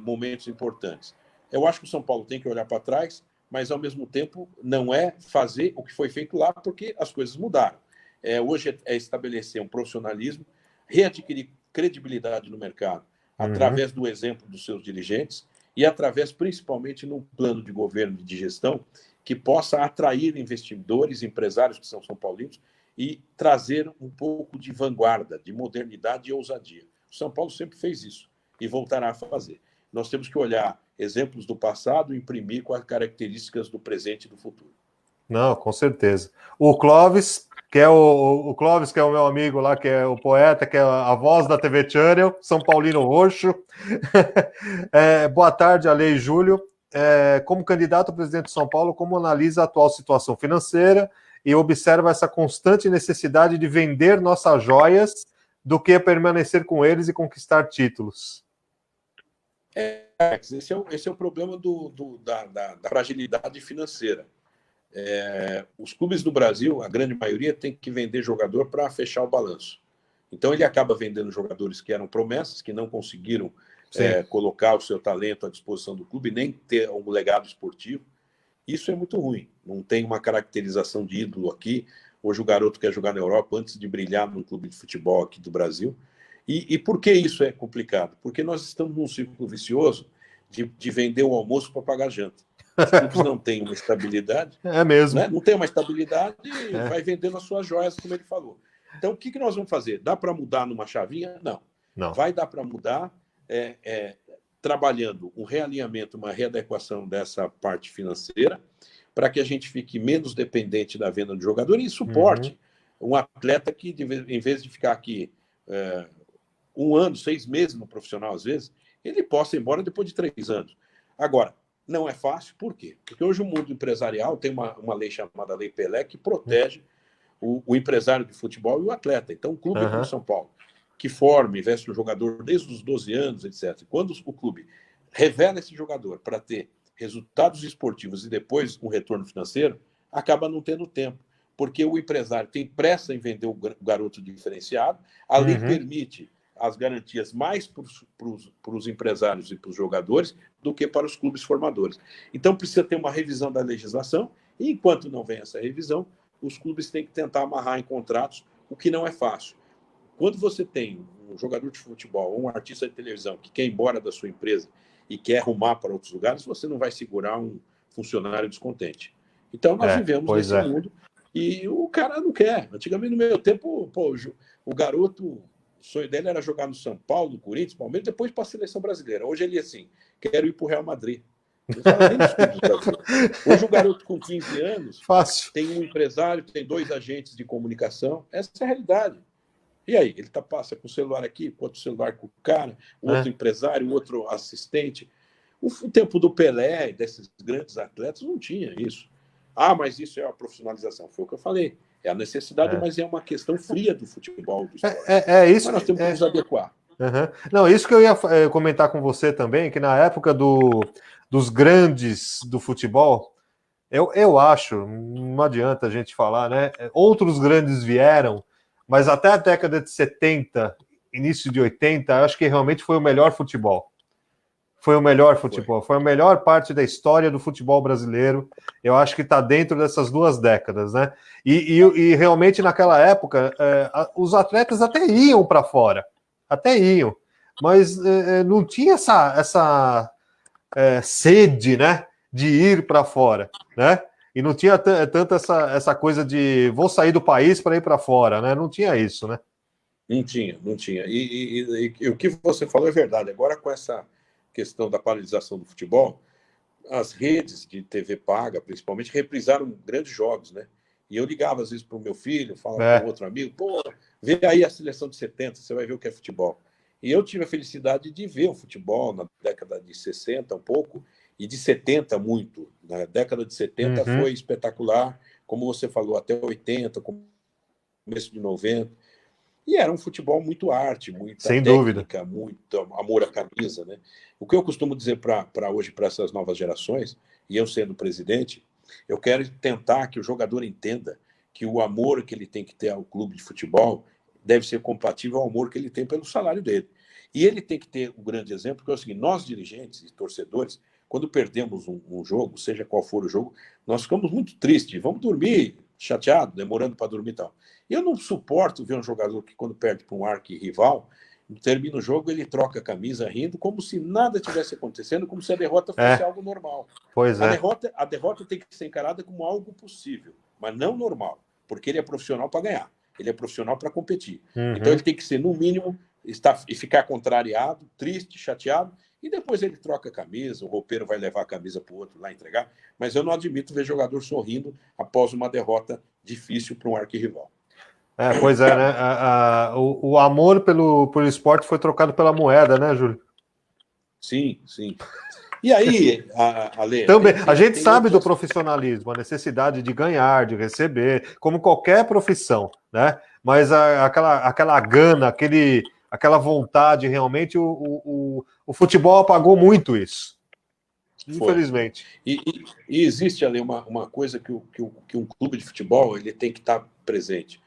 momentos importantes. Eu acho que o São Paulo tem que olhar para trás, mas, ao mesmo tempo, não é fazer o que foi feito lá, porque as coisas mudaram. Hoje é estabelecer um profissionalismo, readquirir credibilidade no mercado, através do exemplo dos seus dirigentes e através, principalmente, num plano de governo e de gestão que possa atrair investidores, empresários que são São Paulinos e trazer um pouco de vanguarda, de modernidade e ousadia. O São Paulo sempre fez isso e voltará a fazer. Nós temos que olhar exemplos do passado e imprimir com as características do presente e do futuro. Não, com certeza. O Clóvis, que é o Clóvis, que é o meu amigo lá, que é o poeta, que é a voz da TV Channel, São Paulino Roxo. Boa tarde, Ale e Júlio. Como candidato a presidente de São Paulo, como analisa a atual situação financeira e observa essa constante necessidade de vender nossas joias do que permanecer com eles e conquistar títulos? Esse é o problema da fragilidade financeira. Os clubes do Brasil, a grande maioria, tem que vender jogador para fechar o balanço. Então, ele acaba vendendo jogadores que eram promessas, que não conseguiram colocar o seu talento à disposição do clube, nem ter um legado esportivo. Isso é muito ruim. Não tem uma caracterização de ídolo aqui. Hoje o garoto quer jogar na Europa antes de brilhar num clube de futebol aqui do Brasil. E por que isso é complicado? Porque nós estamos num círculo vicioso de vender o almoço para pagar a janta. Os clubes não têm uma estabilidade. Mesmo. Né? Não tem uma estabilidade e vai vendendo as suas joias, como ele falou. Então, o que nós vamos fazer? Dá para mudar numa chavinha? Não. Vai dar para mudar trabalhando um realinhamento, uma readequação dessa parte financeira, para que a gente fique menos dependente da venda de jogador e suporte um atleta que, em vez de ficar aqui 1 ano, 6 meses no profissional, às vezes, ele possa ir embora depois de 3 anos. Agora, não é fácil, por quê? Porque hoje o mundo empresarial tem uma lei chamada Lei Pelé que protege o empresário de futebol e o atleta. Então, o clube como São Paulo, que forma, investe no jogador desde os 12 anos, etc. Quando o clube revela esse jogador para ter resultados esportivos e depois um retorno financeiro, acaba não tendo tempo, porque o empresário tem pressa em vender o garoto diferenciado, a lei permite as garantias mais para os empresários e para os jogadores do que para os clubes formadores. Então, precisa ter uma revisão da legislação, e enquanto não vem essa revisão, os clubes têm que tentar amarrar em contratos, o que não é fácil. Quando você tem um jogador de futebol ou um artista de televisão que quer ir embora da sua empresa e quer arrumar para outros lugares, você não vai segurar um funcionário descontente. Então, nós vivemos Pois nesse é. mundo e o cara não quer. Antigamente, no meu tempo, pô, o garoto, o sonho dele era jogar no São Paulo, no Corinthians, Palmeiras, depois para a seleção brasileira. Hoje ele é assim, quero ir para o Real Madrid. Não fala nem dos clubes brasileiros. Hoje o garoto com 15 anos Fácil. tem um empresário, tem 2 agentes de comunicação. Essa é a realidade. E aí, ele passa com o celular aqui, com outro celular com o cara, o outro empresário, o outro assistente. O tempo do Pelé, desses grandes atletas, não tinha isso. Ah, mas isso é a profissionalização. Foi o que eu falei. É a necessidade, mas é uma questão fria do futebol, do esporte. Isso. Mas nós temos que nos adequar. Não, isso que eu ia comentar com você também, que na época dos grandes do futebol, eu acho, não adianta a gente falar, né? Outros grandes vieram, mas até a década de 70, início de 80, eu acho que realmente foi o melhor futebol. Foi o melhor futebol, foi a melhor parte da história do futebol brasileiro. Eu acho que está dentro dessas 2 décadas, né? E realmente naquela época, os atletas até iam para fora, até iam, mas não tinha essa sede, né, de ir para fora, né? E não tinha tanto essa coisa de vou sair do país para ir para fora, né? Não tinha isso, né? Não tinha, não tinha. E o que você falou é verdade. Agora, com essa questão da paralisação do futebol, as redes de TV paga, principalmente, reprisaram grandes jogos, né? E eu ligava às vezes para o meu filho, falava com outro amigo, pô, vê aí a seleção de 70, você vai ver o que é futebol. E eu tive a felicidade de ver o futebol na década de 60 um pouco, e de 70 muito. Na década de 70 foi espetacular, como você falou, até 80, começo de 90. E era um futebol muito arte, muita Sem dúvida. técnica, muito amor à camisa, né? O que eu costumo dizer para hoje, para essas novas gerações, e eu sendo presidente, eu quero tentar que o jogador entenda que o amor que ele tem que ter ao clube de futebol deve ser compatível ao amor que ele tem pelo salário dele. E ele tem que ter um grande exemplo, que é o seguinte: nós, dirigentes e torcedores, quando perdemos um jogo, seja qual for o jogo, nós ficamos muito tristes, vamos dormir chateado, demorando para dormir e tal. Eu não suporto ver um jogador que, quando perde para um arquirrival, termina o jogo, ele troca a camisa rindo, como se nada tivesse acontecendo, como se a derrota fosse algo normal. Pois é. A derrota tem que ser encarada como algo possível, mas não normal, porque ele é profissional para ganhar, ele é profissional para competir. Então ele tem que ser, no mínimo, e ficar contrariado, triste, chateado, e depois ele troca a camisa, o roupeiro vai levar a camisa para o outro lá entregar, mas eu não admito ver jogador sorrindo após uma derrota difícil para um arquirrival. Pois é, né? O amor pelo esporte foi trocado pela moeda, né, Júlio? Sim, sim. E aí, Ale, também, a gente sabe outras... do profissionalismo, a necessidade de ganhar, de receber, como qualquer profissão, né? Mas aquela gana, aquela vontade, realmente, o futebol apagou muito isso. Infelizmente. E existe ali uma coisa que um clube de futebol ele tem que estar presente.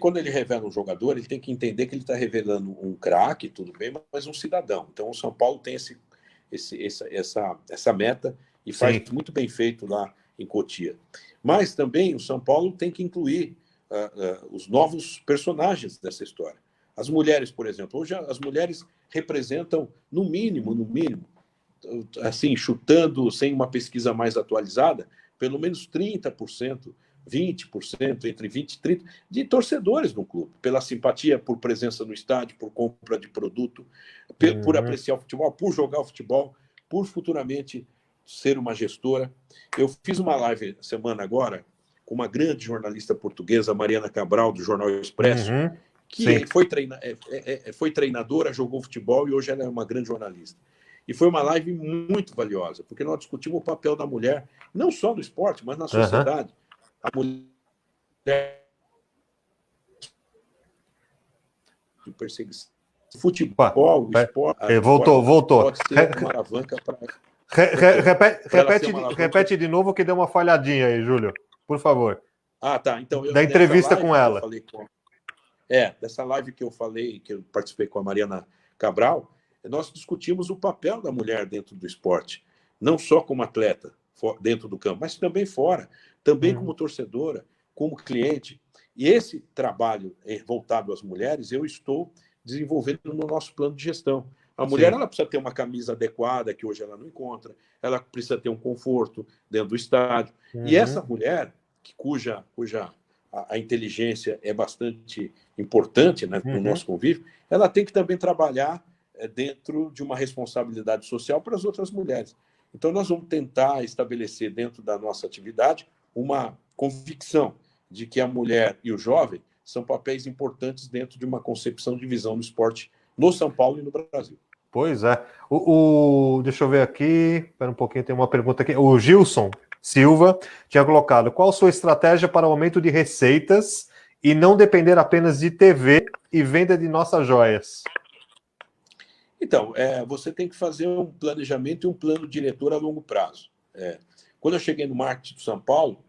Quando ele revela um jogador, ele tem que entender que ele está revelando um craque, tudo bem, mas um cidadão. Então, o São Paulo tem essa meta e faz muito bem feito lá em Cotia. Mas também o São Paulo tem que incluir os novos personagens dessa história. As mulheres, por exemplo. Hoje as mulheres representam, no mínimo, assim, chutando sem uma pesquisa mais atualizada, pelo menos 30%, 20%, entre 20 e 30%, de torcedores no clube, pela simpatia, por presença no estádio, por compra de produto, por apreciar o futebol, por jogar o futebol, por futuramente ser uma gestora. Eu fiz uma live semana agora com uma grande jornalista portuguesa, Mariana Cabral, do Jornal Expresso, que foi treinadora, jogou futebol e hoje ela é uma grande jornalista. E foi uma live muito valiosa, porque nós discutimos o papel da mulher, não só no esporte, mas na sociedade. A mulher de perseguição. Futebol, o esporte. Voltou. Pode ser uma alavanca para. Repete de novo que deu uma falhadinha aí, Júlio. Por favor. Tá. Então, da entrevista com ela. Dessa live que eu falei, que eu participei com a Mariana Cabral, nós discutimos o papel da mulher dentro do esporte, não só como atleta dentro do campo, mas também fora, também como torcedora, como cliente. E esse trabalho voltado às mulheres, eu estou desenvolvendo no nosso plano de gestão. A mulher ela precisa ter uma camisa adequada, que hoje ela não encontra, ela precisa ter um conforto dentro do estádio. E essa mulher, cuja a inteligência é bastante importante, né, no nosso convívio, ela tem que também trabalhar dentro de uma responsabilidade social para as outras mulheres. Então, nós vamos tentar estabelecer dentro da nossa atividade uma convicção de que a mulher e o jovem são papéis importantes dentro de uma concepção de visão do esporte no São Paulo e no Brasil. Pois é. Deixa eu ver aqui. Espera um pouquinho, tem uma pergunta aqui. O Gilson Silva tinha colocado: qual a sua estratégia para o aumento de receitas e não depender apenas de TV e venda de nossas joias? Então, você tem que fazer um planejamento e um plano diretor a longo prazo. Quando eu cheguei no marketing do São Paulo,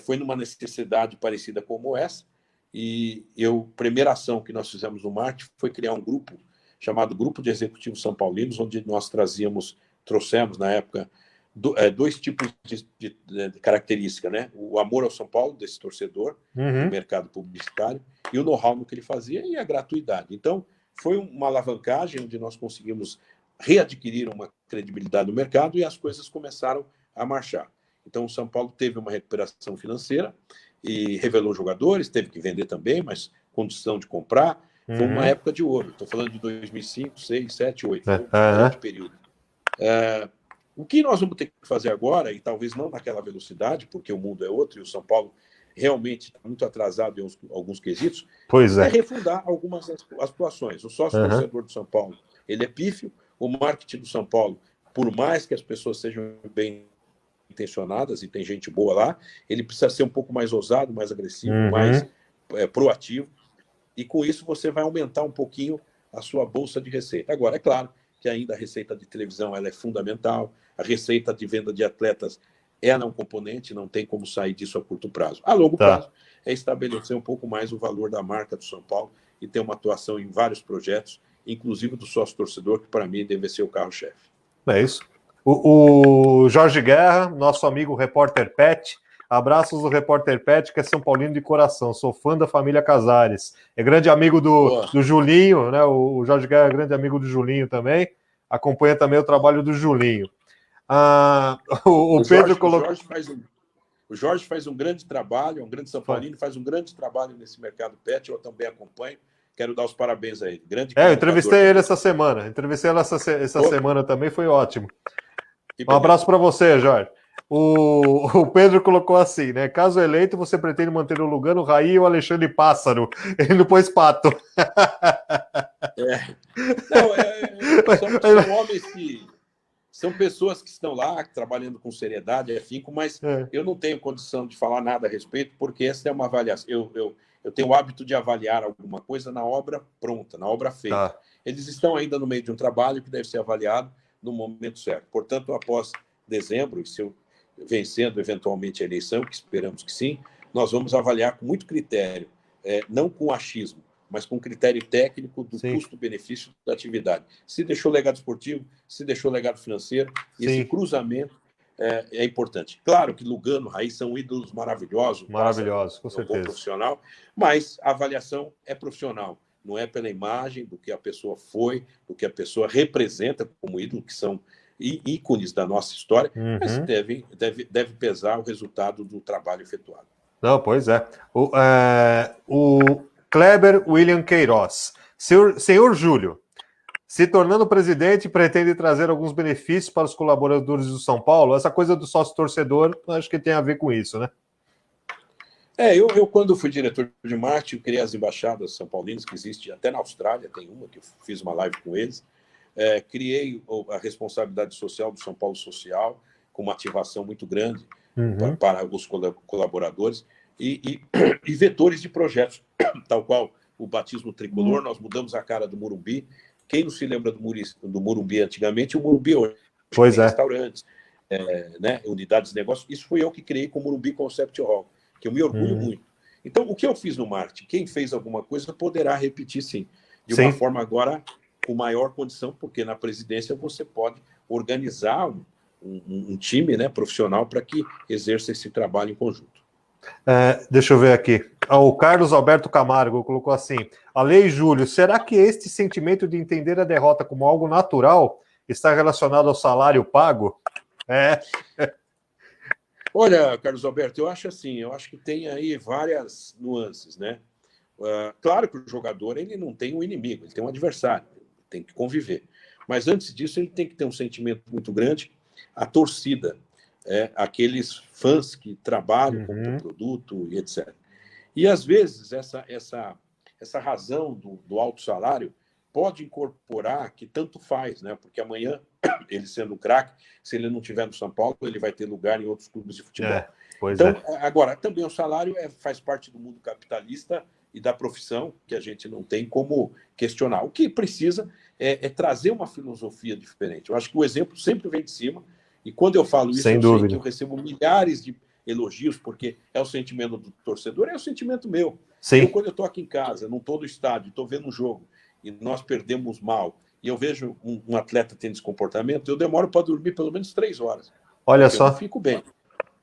foi numa necessidade parecida como essa, e a primeira ação que nós fizemos no marketing foi criar um grupo chamado Grupo de Executivos São Paulinos, onde nós trouxemos na época, dois tipos de característica, né? O amor ao São Paulo, desse torcedor, do mercado publicitário, e o know-how no que ele fazia e a gratuidade. Então, foi uma alavancagem onde nós conseguimos readquirir uma credibilidade no mercado e as coisas começaram a marchar. Então, o São Paulo teve uma recuperação financeira e revelou jogadores, teve que vender também, mas condição de comprar. Foi uma época de ouro. Estou falando de 2005, 2006, 2007, 2008. Foi um grande período. O que nós vamos ter que fazer agora, e talvez não naquela velocidade, porque o mundo é outro e o São Paulo realmente está muito atrasado em alguns quesitos, é refundar algumas atuações. O sócio-torcedor do São Paulo ele é pífio, o marketing do São Paulo, por mais que as pessoas sejam bem intencionadas, e tem gente boa lá, ele precisa ser um pouco mais ousado, mais agressivo, mais proativo, e com isso você vai aumentar um pouquinho a sua bolsa de receita. Agora, é claro que ainda a receita de televisão ela é fundamental, a receita de venda de atletas ela é um componente, não tem como sair disso a curto prazo. A longo prazo é estabelecer um pouco mais o valor da marca do São Paulo e ter uma atuação em vários projetos, inclusive do sócio-torcedor, que para mim deve ser o carro-chefe. É isso. O Jorge Guerra, nosso amigo repórter Pet, abraços do repórter Pet, que é São Paulino de coração, sou fã da família Casares, é grande amigo do Julinho, né? O Jorge Guerra é grande amigo do Julinho também, acompanha também o trabalho do Julinho. O Pedro colocou... O Jorge faz um grande trabalho, é um grande São Paulino, faz um grande trabalho nesse mercado pet, eu também acompanho, quero dar os parabéns a ele. Eu entrevistei ele essa semana, essa semana também, foi ótimo. Um abraço para você, Jorge. O Pedro colocou assim, né? Caso eleito, você pretende manter o Lugano, o Raí ou o Alexandre Pássaro? Ele não pôs Pato. São homens que... São pessoas que estão lá, trabalhando com seriedade, afinco, mas eu não tenho condição de falar nada a respeito, porque essa é uma avaliação. Eu tenho o hábito de avaliar alguma coisa na obra pronta, na obra feita. Eles estão ainda no meio de um trabalho que deve ser avaliado no momento certo. Portanto, após dezembro, e se eu vencendo eventualmente a eleição, que esperamos que sim, nós vamos avaliar com muito critério, não com achismo, mas com critério técnico do custo-benefício da atividade. Se deixou legado esportivo, se deixou legado financeiro, e esse cruzamento é importante. Claro que Lugano, Raí são ídolos maravilhosos, com certeza. Um bom profissional, mas a avaliação é profissional, não é pela imagem do que a pessoa foi, do que a pessoa representa como ídolo, que são ícones da nossa história, mas deve pesar o resultado do trabalho efetuado. Não, pois é. O Kleber William Queiroz. Senhor Júlio, se tornando presidente, pretende trazer alguns benefícios para os colaboradores do São Paulo? Essa coisa do sócio-torcedor, acho que tem a ver com isso, né? Eu quando fui diretor de marketing, criei as embaixadas são paulinas, que existe até na Austrália, tem uma, que eu fiz uma live com eles. Criei a responsabilidade social do São Paulo Social, com uma ativação muito grande para os colaboradores. E vetores de projetos, tal qual o batismo tricolor, nós mudamos a cara do Morumbi. Quem não se lembra do Morumbi antigamente, o Morumbi hoje tem restaurantes, né, unidades de negócio. Isso foi eu que criei com o Morumbi Concept Hall, que eu me orgulho muito. Então, o que eu fiz no marketing, quem fez alguma coisa poderá repetir, sim. De uma forma agora com maior condição, porque na presidência você pode organizar um time, né, profissional para que exerça esse trabalho em conjunto. Deixa eu ver aqui. O Carlos Alberto Camargo colocou assim: Ale e Júlio, será que este sentimento de entender a derrota como algo natural está relacionado ao salário pago? Olha, Carlos Alberto, eu acho assim, eu acho que tem aí várias nuances, né? Claro que o jogador ele não tem um inimigo, ele tem um adversário, tem que conviver. Mas antes disso, ele tem que ter um sentimento muito grande, a torcida, aqueles fãs que trabalham com o produto e etc. E às vezes essa razão do alto salário pode incorporar que tanto faz, né? Porque amanhã, ele sendo craque, se ele não tiver no São Paulo, ele vai ter lugar em outros clubes de futebol. Então, agora, também o salário faz parte do mundo capitalista e da profissão, que a gente não tem como questionar. O que precisa é trazer uma filosofia diferente. Eu acho que o exemplo sempre vem de cima, e quando eu falo isso, sem dúvida, sei que eu recebo milhares de elogios, porque é o sentimento do torcedor, é o sentimento meu. Sim. Quando eu estou aqui em casa, não estou no estádio, estou vendo um jogo, e nós perdemos mal, e eu vejo um atleta tendo esse comportamento, eu demoro para dormir pelo menos 3 horas. Olha só. Eu não fico bem.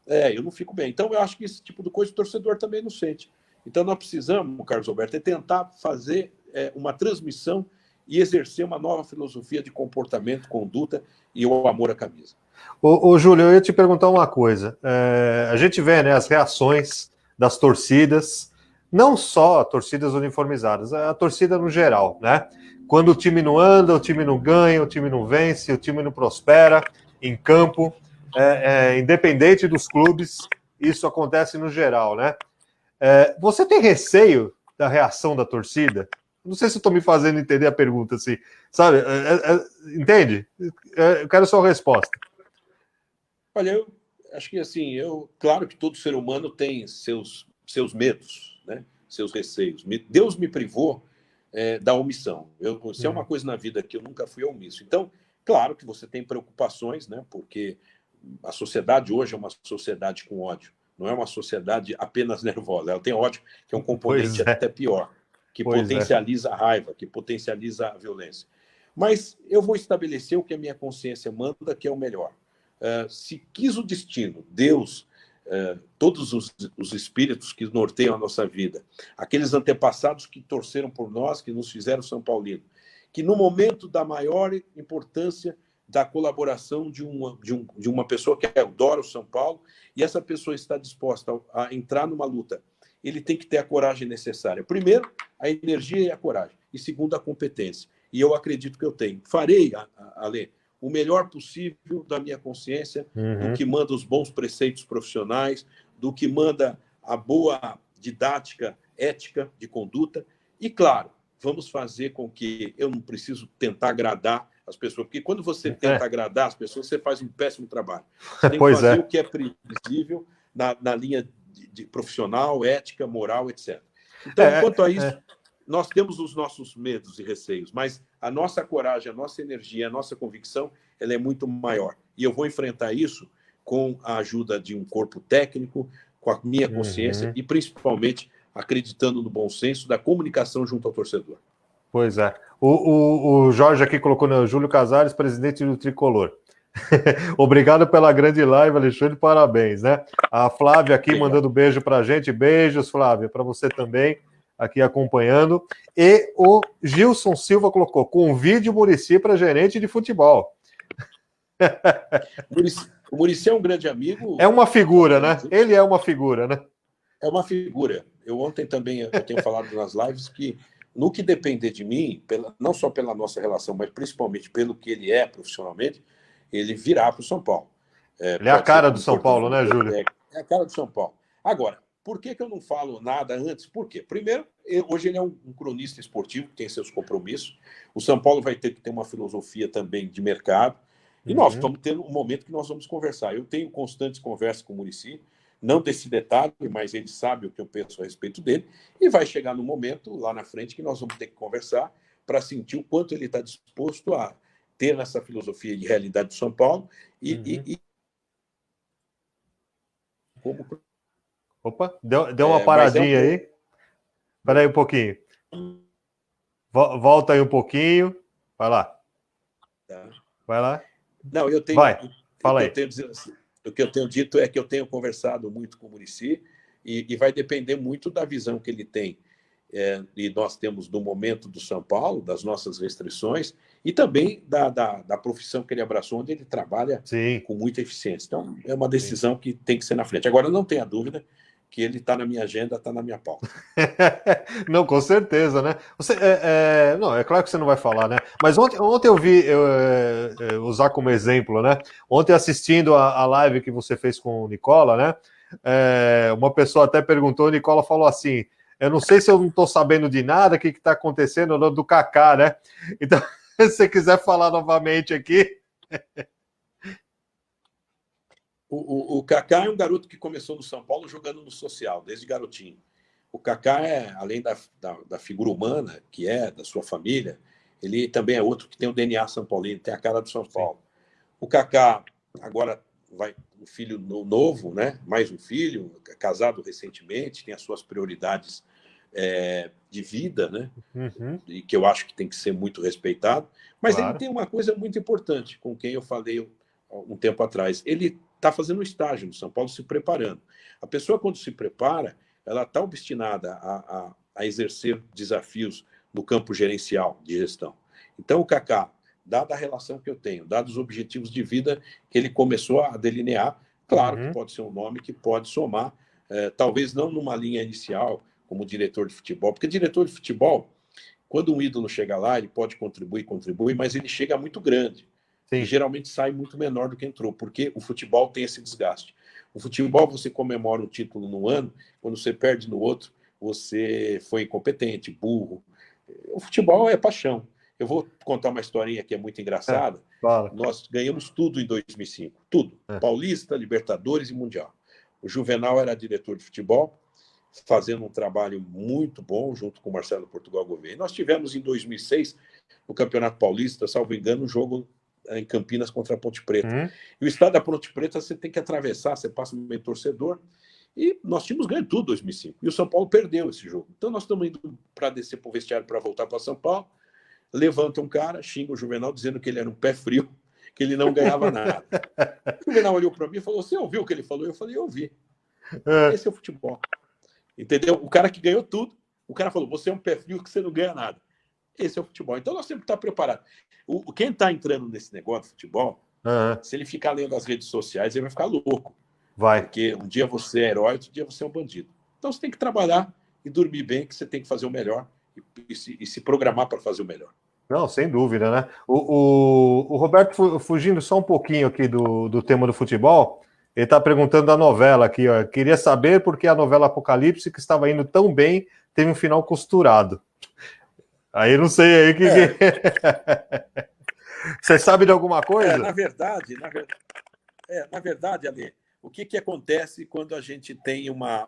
Eu não fico bem. Então, eu acho que esse tipo de coisa o torcedor também não sente. Então, nós precisamos, Carlos Alberto, tentar fazer uma transmissão e exercer uma nova filosofia de comportamento, conduta e o amor à camisa. Ô, Júlio, eu ia te perguntar uma coisa. A gente vê, né, as reações das torcidas, não só torcidas uniformizadas, a torcida no geral, né? Quando o time não anda, o time não ganha, o time não vence, o time não prospera em campo, independente dos clubes, isso acontece no geral, né? Você tem receio da reação da torcida? Não sei se eu estou me fazendo entender a pergunta, assim, sabe? Entende? Eu quero a sua resposta. Olha, eu acho que assim, claro que todo ser humano tem seus medos, né? Seus receios. Deus me privou da omissão. Se é uma coisa na vida que eu nunca fui omisso. Então, claro que você tem preocupações, né? Porque a sociedade hoje é uma sociedade com ódio. Não é uma sociedade apenas nervosa. Ela tem ódio, que é um componente até pior, que potencializa a raiva, que potencializa a violência. Mas eu vou estabelecer o que a minha consciência manda, que é o melhor. Se quis o destino, Deus, todos os espíritos que norteiam a nossa vida, aqueles antepassados que torceram por nós, que nos fizeram São Paulino, que no momento da maior importância da colaboração de uma pessoa que adora o São Paulo, e essa pessoa está disposta a entrar numa luta, ele tem que ter a coragem necessária. Primeiro, a energia e a coragem. E segundo, a competência. E eu acredito que eu tenho. Farei, Ale, o melhor possível da minha consciência, do que manda os bons preceitos profissionais, do que manda a boa didática, ética de conduta. E, claro, vamos fazer com que eu não preciso tentar agradar as pessoas, porque quando você tenta agradar as pessoas, você faz um péssimo trabalho. Você tem que fazer o que é previsível na linha de profissional, ética, moral, etc. Então, quanto a isso, nós temos os nossos medos e receios, mas a nossa coragem, a nossa energia, a nossa convicção, ela é muito maior. E eu vou enfrentar isso com a ajuda de um corpo técnico, com a minha consciência e, principalmente, acreditando no bom senso da comunicação junto ao torcedor. Pois é. O Jorge aqui colocou, né, Júlio Casares, presidente do Tricolor. Obrigado pela grande live, Alexandre, parabéns, né? A Flávia aqui mandando beijo pra gente. Beijos, Flávia, para você também, aqui acompanhando. E o Gilson Silva colocou, convide o Muricy para gerente de futebol. O Muricy é um grande amigo. É uma figura, né? Ele é uma figura, né? É uma figura. Eu ontem também eu tenho falado nas lives que no que depender de mim, não só pela nossa relação, mas principalmente pelo que ele é profissionalmente, ele virá para o São Paulo. Ele é a cara do São Paulo, né, Júlio? É a cara do São Paulo. Agora, por que eu não falo nada antes? Por quê? Primeiro, hoje ele é um cronista esportivo, que tem seus compromissos. O São Paulo vai ter que ter uma filosofia também de mercado. E nós vamos ter um momento que nós vamos conversar. Eu tenho constantes conversas com o Muricy, não desse detalhe, mas ele sabe o que eu penso a respeito dele, e vai chegar no momento, lá na frente, que nós vamos ter que conversar para sentir o quanto ele está disposto a ter essa filosofia de realidade do São Paulo e como... Opa, deu uma paradinha aí. Espera aí um pouquinho. Volta aí um pouquinho. Vai lá. Tá. Vai lá. Não, Vai, fala aí. O que eu tenho dito é que eu tenho conversado muito com o Muricy, e vai depender muito da visão que ele tem. E nós temos do momento do São Paulo, das nossas restrições, e também da profissão que ele abraçou, onde ele trabalha Sim, com muita eficiência. Então, é uma sim. decisão que tem que ser na frente. Agora, não tenha dúvida que ele está na minha agenda, está na minha pauta. Não, com certeza, né? Não, é claro que você não vai falar, né? Mas ontem eu vi usar como exemplo, né? Ontem assistindo a live que você fez com o Nicola, né? Uma pessoa até perguntou, o Nicola falou assim: eu não sei se eu não estou sabendo de nada, o que está acontecendo no do Kaká, né? Então, se você quiser falar novamente aqui. O Kaká é um garoto que começou no São Paulo jogando no social, desde garotinho. O Kaká, além da figura humana, que é da sua família, ele também é outro que tem o DNA São Paulino, tem a cara do São Paulo. O Kaká agora vai um filho novo, né? Mais um filho, casado recentemente, tem as suas prioridades de vida, né? Uhum. E que eu acho que tem que ser muito respeitado. Mas Claro. ele tem uma coisa muito importante, com quem eu falei um tempo atrás. Ele está fazendo um estágio no São Paulo, se preparando. A pessoa, quando se prepara, ela está obstinada a exercer desafios no campo gerencial de gestão. Então, o Kaká, dada a relação que eu tenho, dados os objetivos de vida que ele começou a delinear, claro que pode ser um nome que pode somar, talvez não numa linha inicial, como diretor de futebol, porque diretor de futebol, quando um ídolo chega lá, ele pode contribuir, mas ele chega muito grande. Sim. E geralmente sai muito menor do que entrou, porque o futebol tem esse desgaste. O futebol, você comemora um título no ano, quando você perde no outro, você foi incompetente, burro. O futebol é paixão. Eu vou contar uma historinha que é muito engraçada. Claro. Nós ganhamos tudo em 2005, tudo. Paulista, Libertadores e Mundial. O Juvenal era diretor de futebol, fazendo um trabalho muito bom junto com o Marcelo Portugal Gouveia. Nós tivemos em 2006, no Campeonato Paulista, salvo engano, um jogo em Campinas contra a Ponte Preta. E o estado da Ponte Preta você tem que atravessar, você passa no meio torcedor. E nós tínhamos ganho tudo em 2005. E o São Paulo perdeu esse jogo. Então nós estamos indo para descer para o vestiário para voltar para São Paulo. Levanta um cara, xinga o Juvenal, dizendo que ele era um pé frio, que ele não ganhava nada. O Juvenal olhou para mim e falou: você ouviu o que ele falou? Eu falei: eu ouvi. Esse é o futebol. Entendeu? O cara que ganhou tudo, o cara falou: você é um pé frio que você não ganha nada. Esse é o futebol. Então nós temos que estar preparados. Quem está entrando nesse negócio de futebol, se ele ficar lendo as redes sociais, ele vai ficar louco. Vai. Porque um dia você é herói, outro dia você é um bandido. Então você tem que trabalhar e dormir bem, que você tem que fazer o melhor e se programar para fazer o melhor. Não, sem dúvida, né? O Roberto, fugindo só um pouquinho aqui do tema do futebol, ele está perguntando da novela aqui, ó. Queria saber por que a novela Apocalipse, que estava indo tão bem, teve um final costurado. Aí não sei aí que. Você sabe de alguma coisa? Na verdade, Ale, o que acontece quando a gente tem uma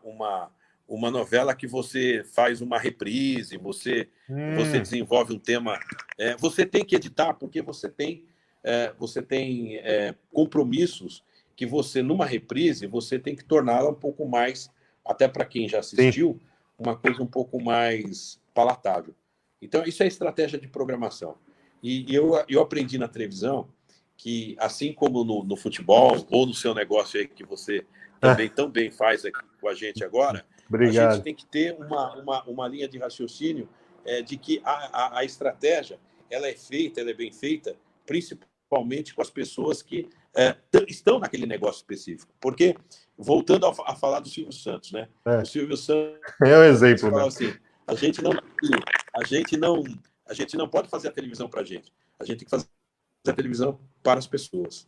novela que você faz uma reprise, você desenvolve um tema. Você tem que editar, porque você tem compromissos que você, numa reprise, você tem que torná-la um pouco mais, até para quem já assistiu, uma coisa um pouco mais palatável. Então, isso é estratégia de programação. E eu aprendi na televisão que, assim como no futebol, ou no seu negócio aí que você também tão bem faz aqui com a gente agora, Obrigado. a gente tem que ter uma linha de raciocínio de que a estratégia ela é feita, ela é bem feita, principalmente com as pessoas que estão naquele negócio específico. Porque, voltando a falar do Silvio Santos, né? O Silvio Santos é um exemplo, fala né? assim: a gente não pode fazer a televisão para a gente. A gente tem que fazer a televisão para as pessoas.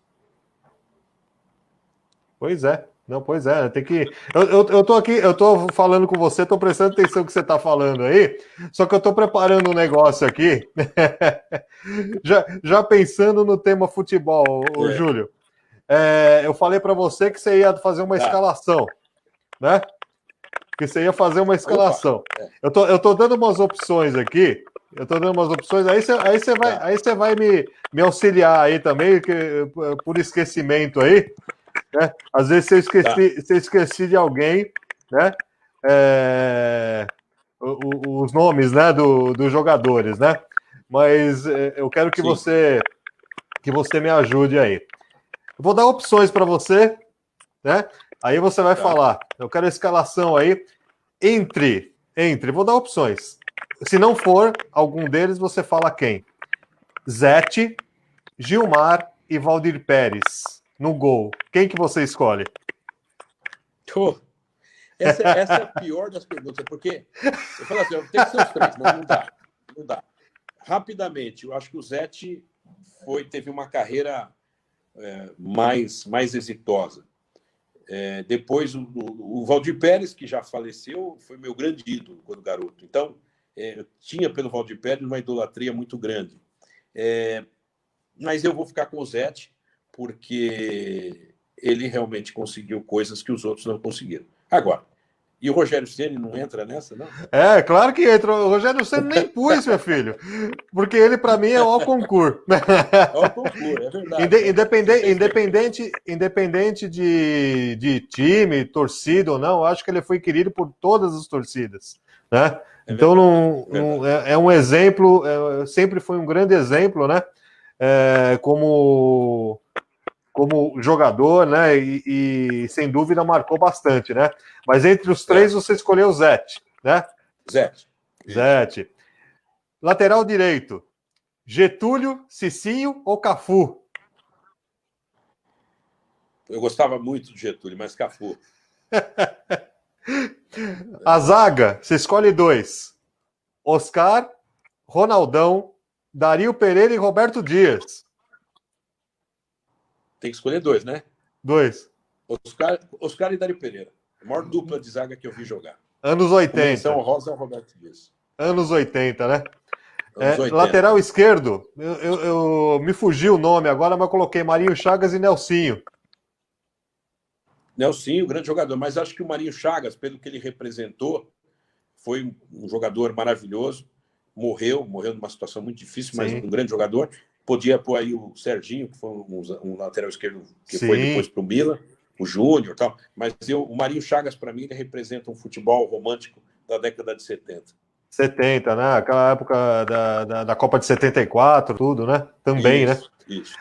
Pois é. Não, pois é, tem que. Eu tô aqui, eu tô falando com você, tô prestando atenção no que você tá falando aí, só que eu tô preparando um negócio aqui, já pensando no tema futebol, Júlio. Eu falei para você que você ia fazer uma escalação, né? Que você ia fazer uma escalação. Eu tô dando umas opções aqui. Aí você vai me auxiliar aí também, por esquecimento aí. Né? Às vezes você esqueci de alguém, né? Os nomes, né, dos jogadores, né? Mas eu quero que você me ajude aí. Eu vou dar opções para você, né? Aí você vai Tá. falar, eu quero a escalação aí entre, vou dar opções. Se não for algum deles, você fala quem? Zete, Gilmar e Valdir Pérez no gol. Quem que você escolhe? Pô, essa é a pior das perguntas, porque eu falo assim, tem que ser os três, mas não dá. Não dá. Rapidamente, eu acho que o Zete teve uma carreira mais exitosa. Depois, o Valdir Pérez, que já faleceu, foi meu grande ídolo quando garoto. Então, eu tinha pelo Valdir Pérez uma idolatria muito grande. Mas eu vou ficar com o Zete, porque ele realmente conseguiu coisas que os outros não conseguiram. Agora, e o Rogério Ceni não entra nessa, não? Claro que entra. O Rogério Ceni nem pus, meu filho. Porque ele, para mim, é o concurso. Ao concurso, é verdade. Independente de time, torcida ou não, eu acho que ele foi querido por todas as torcidas. Né? Então, é um exemplo, sempre foi um grande exemplo, né? Como jogador, né? E sem dúvida marcou bastante, né? Mas entre os três, você escolheu o Zete, né? Zete. Lateral direito, Getúlio, Cicinho ou Cafu? Eu gostava muito do Getúlio, mas Cafu. A zaga, você escolhe dois: Oscar, Ronaldão, Dario Pereira e Roberto Dias. Tem que escolher dois, né? Dois. Oscar e Dario Pereira. A maior dupla de zaga que eu vi jogar. Anos 80. Menção honrosa ao Roberto Dias. Anos 80, né? Anos 80. Lateral esquerdo, eu me fugiu o nome agora, mas eu coloquei Marinho Chagas e Nelsinho. Nelsinho, grande jogador, mas acho que o Marinho Chagas, pelo que ele representou, foi um jogador maravilhoso. Morreu numa situação muito difícil, mas um grande jogador. Podia pôr aí o Serginho, que foi um lateral esquerdo que foi depois para o Milan, o Júnior e tal. Mas o Marinho Chagas, para mim, ele representa um futebol romântico da década de 70. 70, né? Aquela época da Copa de 74, tudo, né? Também, isso, né? Isso.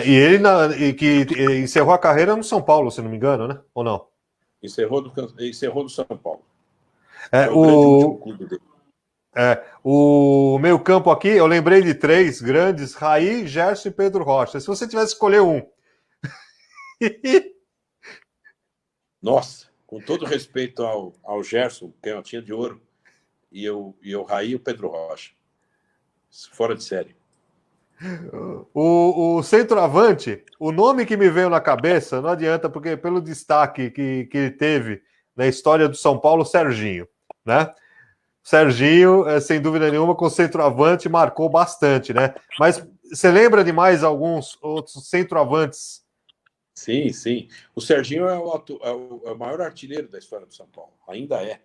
E ele que encerrou a carreira no São Paulo, se não me engano, né? Ou não? Encerrou no São Paulo. Foi o grande último clube dele. O meio campo aqui, eu lembrei de três grandes: Raí, Gerson e Pedro Rocha. Se você tivesse que escolher um. Nossa, com todo respeito ao Gerson, canhotinha de ouro, e o Raí e o Pedro Rocha. Fora de série. O centroavante, o nome que me veio na cabeça, não adianta, porque pelo destaque que ele teve na história do São Paulo, Serginho, né? Serginho, sem dúvida nenhuma, com o centroavante, marcou bastante, né? Mas você lembra de mais alguns outros centroavantes? Sim, sim. O Serginho é o maior artilheiro da história do São Paulo. Ainda é.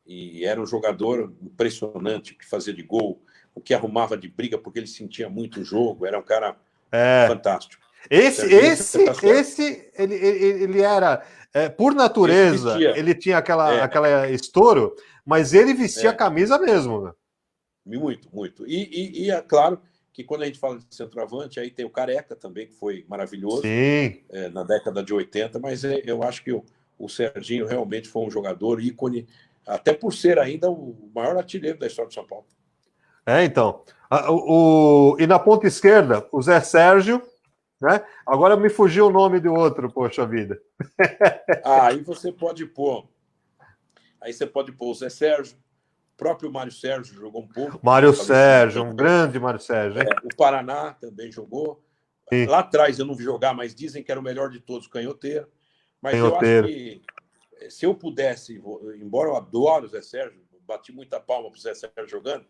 E era um jogador impressionante, o que fazia de gol, o que arrumava de briga, porque ele sentia muito o jogo. Era um cara fantástico. Ele era, por natureza, ele tinha aquela estouro, mas ele vestia a camisa mesmo. Né? Muito, muito. E é claro que quando a gente fala de centroavante, aí tem o Careca também, que foi maravilhoso na década de 80, mas eu acho que o Serginho realmente foi um jogador ícone, até por ser ainda o maior artilheiro da história de São Paulo. Então. E na ponta esquerda, o Zé Sérgio, né? Agora me fugiu o nome do outro, poxa vida. Aí você pode pôr. Aí você pode pôr o Zé Sérgio, o próprio Mário Sérgio jogou um pouco. Mário Sérgio, um grande Mário Sérgio. O Paraná também jogou. Sim. Lá atrás eu não vi jogar, mas dizem que era o melhor de todos, Canhoteiro. Mas eu acho que se eu pudesse, embora eu adoro o Zé Sérgio, bati muita palma para o Zé Sérgio jogando,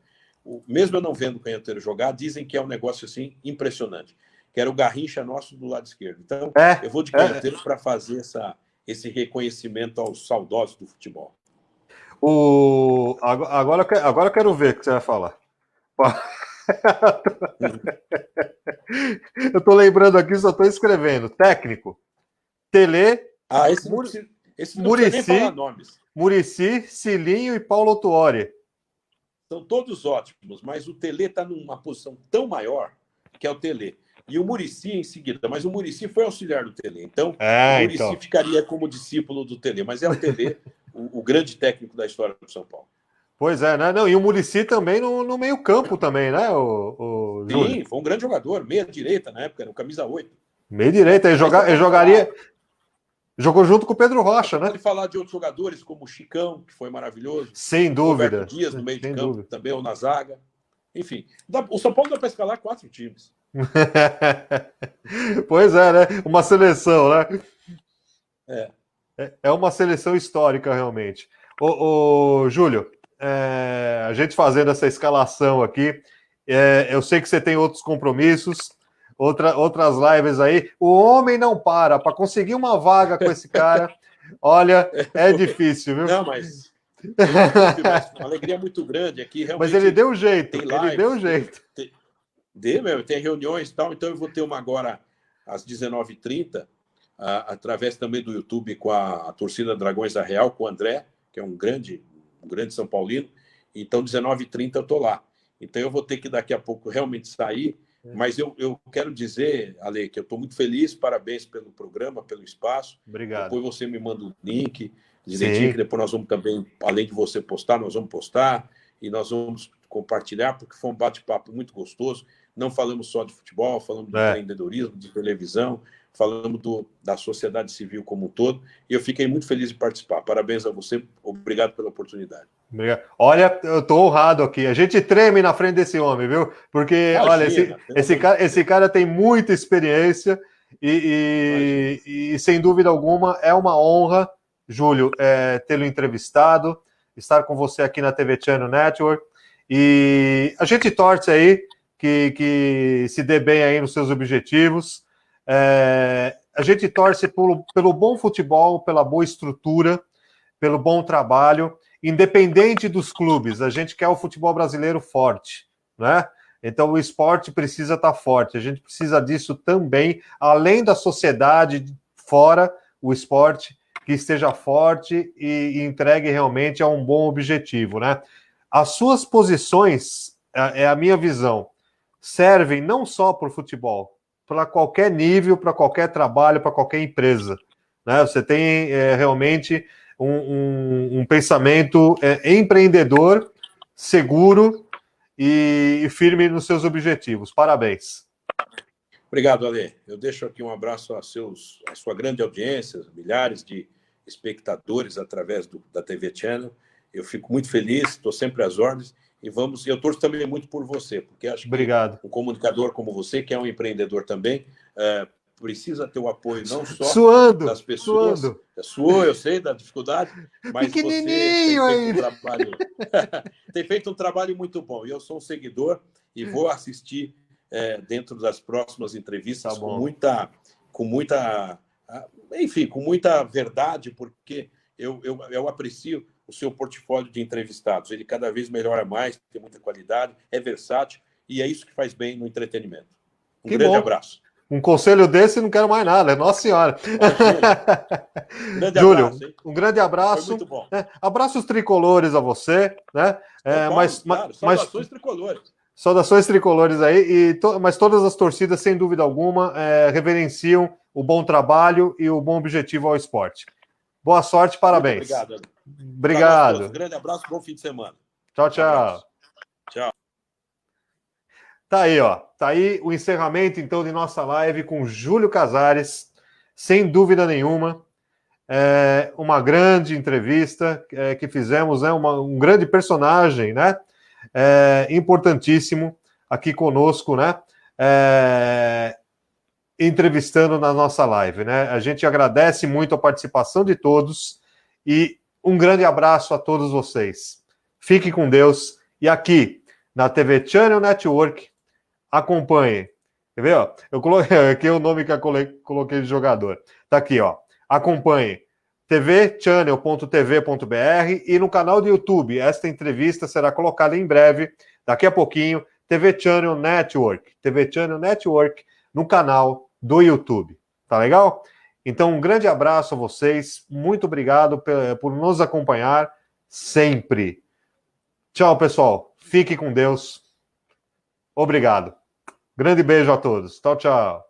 mesmo eu não vendo o Canhoteiro jogar, dizem que é um negócio assim impressionante, que era o Garrincha nosso do lado esquerdo. Então, eu vou de Canhoteiro para fazer esse reconhecimento aos saudosos do futebol. Agora eu quero ver o que você vai falar. Eu tô lembrando aqui, só tô escrevendo. Técnico. Tele. Esse não precisa nem falar nomes. Muricy, Cilinho e Paulo Tuori. São todos ótimos, mas o Tele está numa posição tão maior que é o Tele. e o Muricy em seguida. Mas o Muricy foi auxiliar do Tele. Então, o Muricy então. ficaria como discípulo do Tele. Mas é o Tele, o grande técnico da história do São Paulo. Pois é, né? Não, e o Muricy também no meio-campo também, né, o Júlio? Sim, foi um grande jogador, meia-direita na época, era o camisa 8. Meio-direita, ele jogaria. Jogou junto com o Pedro Rocha, né? Pode falar de outros jogadores, como o Chicão, que foi maravilhoso. Sem dúvida. Roberto Dias no meio de campo, dúvida. também, ou na zaga. Enfim, o São Paulo dá para escalar 4 times. Pois é, né? Uma seleção, né? É. É uma seleção histórica, realmente. Ô Júlio, a gente fazendo essa escalação aqui, eu sei que você tem outros compromissos, outras lives aí. O homem não para conseguir uma vaga com esse cara. Olha, é difícil, viu? Não, mas uma alegria muito grande aqui. Realmente, mas ele deu jeito, tem lives, ele deu jeito. Tem reuniões e tal, então eu vou ter uma agora às 19h30, através também do YouTube com a torcida Dragões da Real, com o André, que é um grande São Paulino. Então, 19h30 eu estou lá. Então, eu vou ter que daqui a pouco realmente sair, mas eu quero dizer, Ale, que eu estou muito feliz, parabéns pelo programa, pelo espaço. Obrigado. Depois você me manda o link direitinho, que depois nós vamos também, além de você postar, nós vamos postar e nós vamos compartilhar, porque foi um bate-papo muito gostoso. Não falamos só de futebol, falamos de empreendedorismo, de televisão, falamos da sociedade civil como um todo, e eu fiquei muito feliz de participar. Parabéns a você, obrigado pela oportunidade. Olha, eu tô honrado aqui. A gente treme na frente desse homem, viu? Porque, Imagina, olha, esse cara tem muita experiência e sem dúvida alguma, é uma honra, Júlio, tê-lo entrevistado, estar com você aqui na TV Channel Network. E a gente torce aí que se dê bem aí nos seus objetivos. A gente torce pelo bom futebol, pela boa estrutura, pelo bom trabalho, independente dos clubes. A gente quer o futebol brasileiro forte, né? Então o esporte precisa estar forte. A gente precisa disso também, além da sociedade fora, o esporte que esteja forte e entregue realmente a um bom objetivo, né? As suas posições, é a minha visão, servem não só para o futebol, para qualquer nível, para qualquer trabalho, para qualquer empresa, né? Você tem realmente um pensamento empreendedor, seguro e firme nos seus objetivos. Parabéns. Obrigado, Ale. Eu deixo aqui um abraço à sua grande audiência, milhares de espectadores através da TV Channel. Eu fico muito feliz, estou sempre às ordens. E eu torço também muito por você, porque acho que um comunicador como você, que é um empreendedor também, precisa ter o apoio não só das pessoas. Suou, eu sei da dificuldade, mas você tem feito um trabalho muito bom. E eu sou um seguidor e vou assistir dentro das próximas entrevistas com muita verdade, porque eu aprecio o seu portfólio de entrevistados. Ele cada vez melhora mais, tem muita qualidade, é versátil, e é isso que faz bem no entretenimento. Grande abraço. Um conselho desse, não quero mais nada. Nossa Senhora. Grande Júlio, abraço, hein? Um grande abraço. Foi muito bom. Abraços tricolores a você, né? Saudações tricolores. Saudações tricolores aí, mas todas as torcidas, sem dúvida alguma, reverenciam o bom trabalho e o bom objetivo ao esporte. Boa sorte, parabéns. Muito obrigado. Obrigado. Grande abraço, bom fim de semana. Tchau, tchau. Tchau. Tá aí, ó. Tá aí o encerramento, então, de nossa live com Júlio Casares. Sem dúvida nenhuma. Uma grande entrevista que fizemos, né? Um grande personagem, né? Importantíssimo aqui conosco, né? Entrevistando na nossa live, né? A gente agradece muito a participação de todos e um grande abraço a todos vocês. Fiquem com Deus e aqui na TV Channel Network acompanhem. Quer ver? Ó? Eu coloquei aqui o nome que eu coloquei de jogador. Tá aqui, ó. Acompanhem tvchannel.tv.br e no canal do YouTube. Esta entrevista será colocada em breve, daqui a pouquinho, TV Channel Network. TV Channel Network no canal do YouTube. Tá legal? Então, um grande abraço a vocês. Muito obrigado por nos acompanhar sempre. Tchau, pessoal. Fique com Deus. Obrigado. Grande beijo a todos. Tchau, tchau.